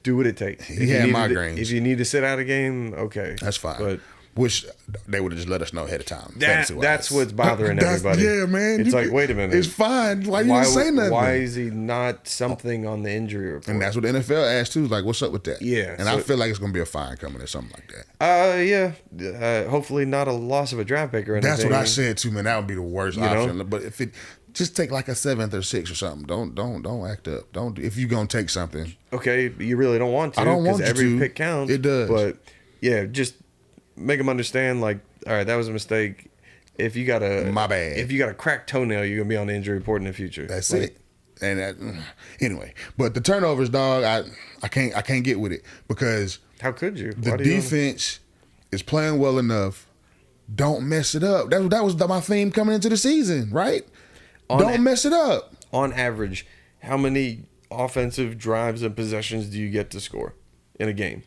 do what it takes. He had migraines. If you need to sit out a game, okay, that's fine. But wish they would have just let us know ahead of time. That's what's bothering everybody. Yeah, man. It's like, wait a minute. It's fine. Why you didn't say nothing? Why is he not something on the injury report? And that's what the NFL asked too. Like, what's up with that? Yeah. And I feel like it's gonna be a fine coming or something like that. Yeah. Hopefully not a loss of a draft pick or anything. That's what I said too, man. That would be the worst option. But if it just take like a 7th or 6th or something. Don't act up. Don't if you gonna take something. Okay, you really don't want to. I don't want because every to. pick counts. It does. But yeah, just make them understand. Like, all right, that was a mistake. If you got my bad. If you got a cracked toenail, you're gonna be on the injury report in the future. That's it. And anyway, but the turnovers, dog, I can't get with it because how could you? The defense is playing well enough. Don't mess it up. That was my theme coming into the season, right? Don't mess it up. On average, how many offensive drives and possessions do you get to score in a game?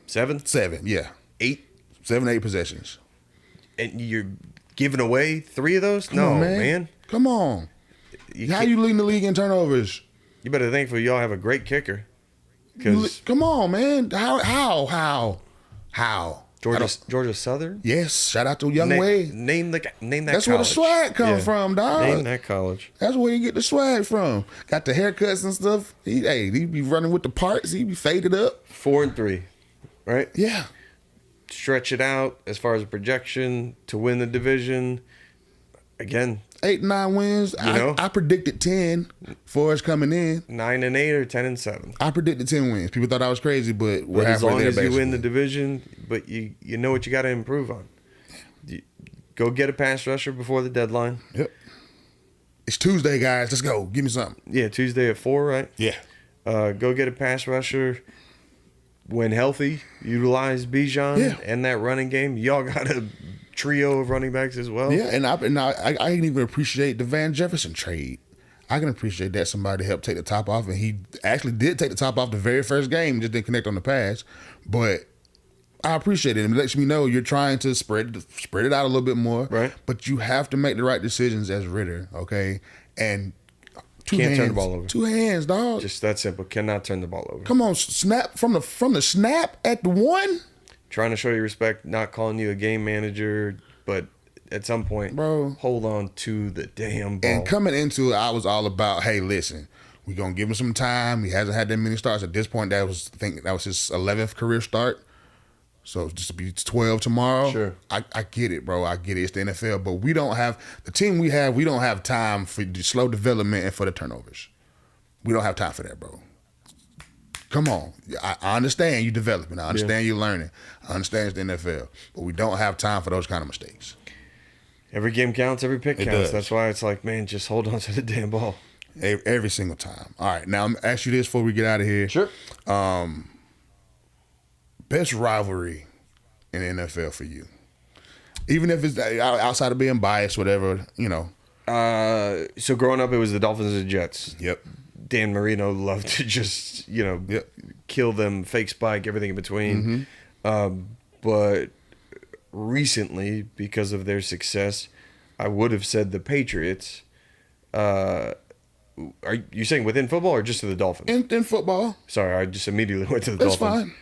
7? 7, yeah. 8? 7, 8 possessions. And you're giving away 3 of those? Come on, man. Come on. How you leading the league in turnovers? You better thankful y'all have a great kicker. Come on, man. How? Georgia Southern? Yes. Shout out to Young Wade. Name that That's college. Where the swag come from, dog. Name that college. That's where you get the swag from. Got the haircuts and stuff. He be running with the parts. He be faded up. 4-3, right? Yeah. Stretch it out as far as a projection to win the division. Again, 8-9 wins. I predicted 10 for us coming in. 9-8 or 10-7. I predicted 10 wins. People thought I was crazy, but we're halfway there. As long as basically. you win the division, but you know what you got to improve on. Go get a pass rusher before the deadline. Yep. It's Tuesday, guys. Let's go. Give me something. Yeah, Tuesday at 4, right? Yeah. Go get a pass rusher. When healthy, utilize Bijan and that running game. Y'all got a trio of running backs as well. Yeah, and I can even appreciate the Van Jefferson trade. I can appreciate that somebody helped take the top off, and he actually did take the top off the very first game, just didn't connect on the pass. But I appreciate it. It lets me know you're trying to spread it out a little bit more. Right. But you have to make the right decisions as Ritter, okay? And can't turn the ball over. 2 hands, dog. Just that simple. Cannot turn the ball over. Come on, snap from the snap at the 1. Trying to show you respect, not calling you a game manager, but at some point, bro, hold on to the damn ball. And coming into it, I was all about, hey, listen, we're gonna give him some time. He hasn't had that many starts at this point. That was his 11th career start. So just to be 12 tomorrow. Sure. I get it, bro. I get it. It's the NFL, but we don't have the team we have. We don't have time for the slow development and for the turnovers. We don't have time for that, bro. Come on. I understand you developing. I understand you learning. I understand it's the NFL. But we don't have time for those kind of mistakes. Every game counts. Every pick counts. That's why it's like, man, just hold on to the damn ball. Every single time. All right. Now, I'm going to ask you this before we get out of here. Sure. Best rivalry in the NFL for you? Even if it's outside of being biased, whatever, you know. So growing up, it was the Dolphins and Jets. Yep. Dan Marino loved to just, kill them, fake spike, everything in between. But recently, because of their success, I would have said the Patriots. Are you saying within football or just to the Dolphins? In football. Sorry, I just immediately went to the Dolphins.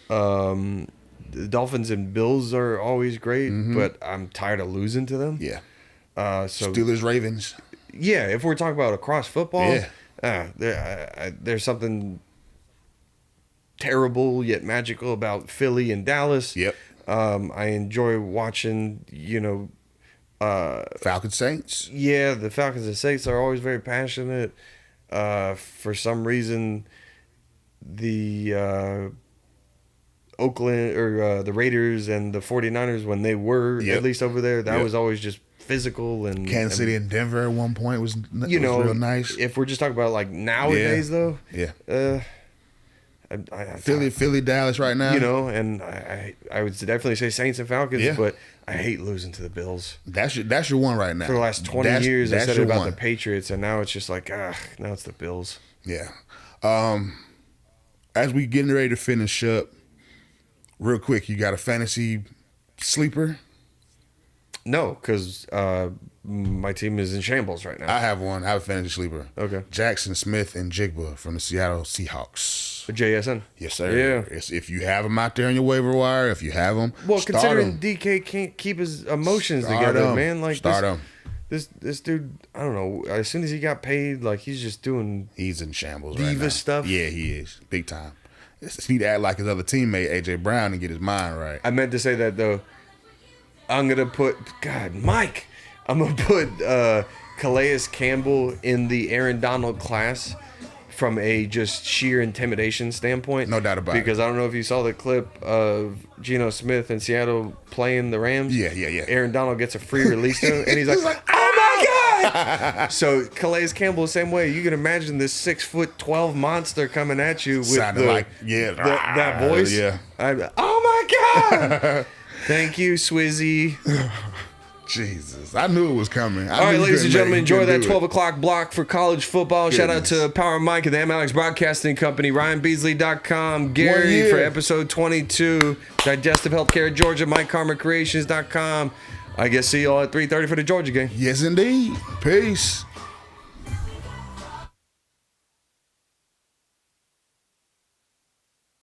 That's fine. The Dolphins and Bills are always great, but I'm tired of losing to them. Yeah. So Steelers, Ravens. Yeah, if we're talking about across football, yeah. There's something terrible yet magical about Philly and Dallas. Yep. I enjoy watching, Falcons, Saints. Yeah, the Falcons and Saints are always very passionate. For some reason, the Oakland or the Raiders and the 49ers, when they were at least over there, that was always just physical. And Kansas City and Denver at one point was real nice. If we're just talking about like nowadays, though, Philly, Dallas right now, and I would definitely say Saints and Falcons, but I hate losing to the Bills. That's your one right now. For the last 20 years, I said it about the Patriots, and now it's just like now it's the Bills. Yeah. As we getting ready to finish up, real quick, you got a fantasy sleeper? No, because my team is in shambles right now. I have one. I have a fantasy sleeper. Okay. Jackson Smith and Jigba from the Seattle Seahawks. JSN? Yes, sir. Yeah. If you have him out there on your waiver wire, if you have him, considering DK can't keep his emotions together, man. Like start him. This dude, I don't know. As soon as he got paid, like he's just doing. He's in shambles right now. Diva stuff. Yeah, he is big time. He'd act like his other teammate AJ Brown and get his mind right. I meant to say that though. I'm gonna put Mike. I'm gonna put Calais Campbell in the Aaron Donald class from a just sheer intimidation standpoint. No doubt about it. Because I don't know if you saw the clip of Geno Smith in Seattle playing the Rams. Yeah. Aaron Donald gets a free release to him, and he's like, "Oh my god!" So Calais Campbell, the same way. You can imagine this 6'12" monster coming at you with that voice. Yeah. Oh my god! Thank you, Swizzy. Jesus. I knew it was coming. All right, ladies and gentlemen, enjoy that 12 o'clock block for college football. Shout out to Power Mike and the M-Alex Broadcasting Company, RyanBeasley.com, Gary for episode 22, Digestive Healthcare Georgia, MikeKarmaCreations.com. I guess see you all at 3:30 for the Georgia game. Yes, indeed. Peace.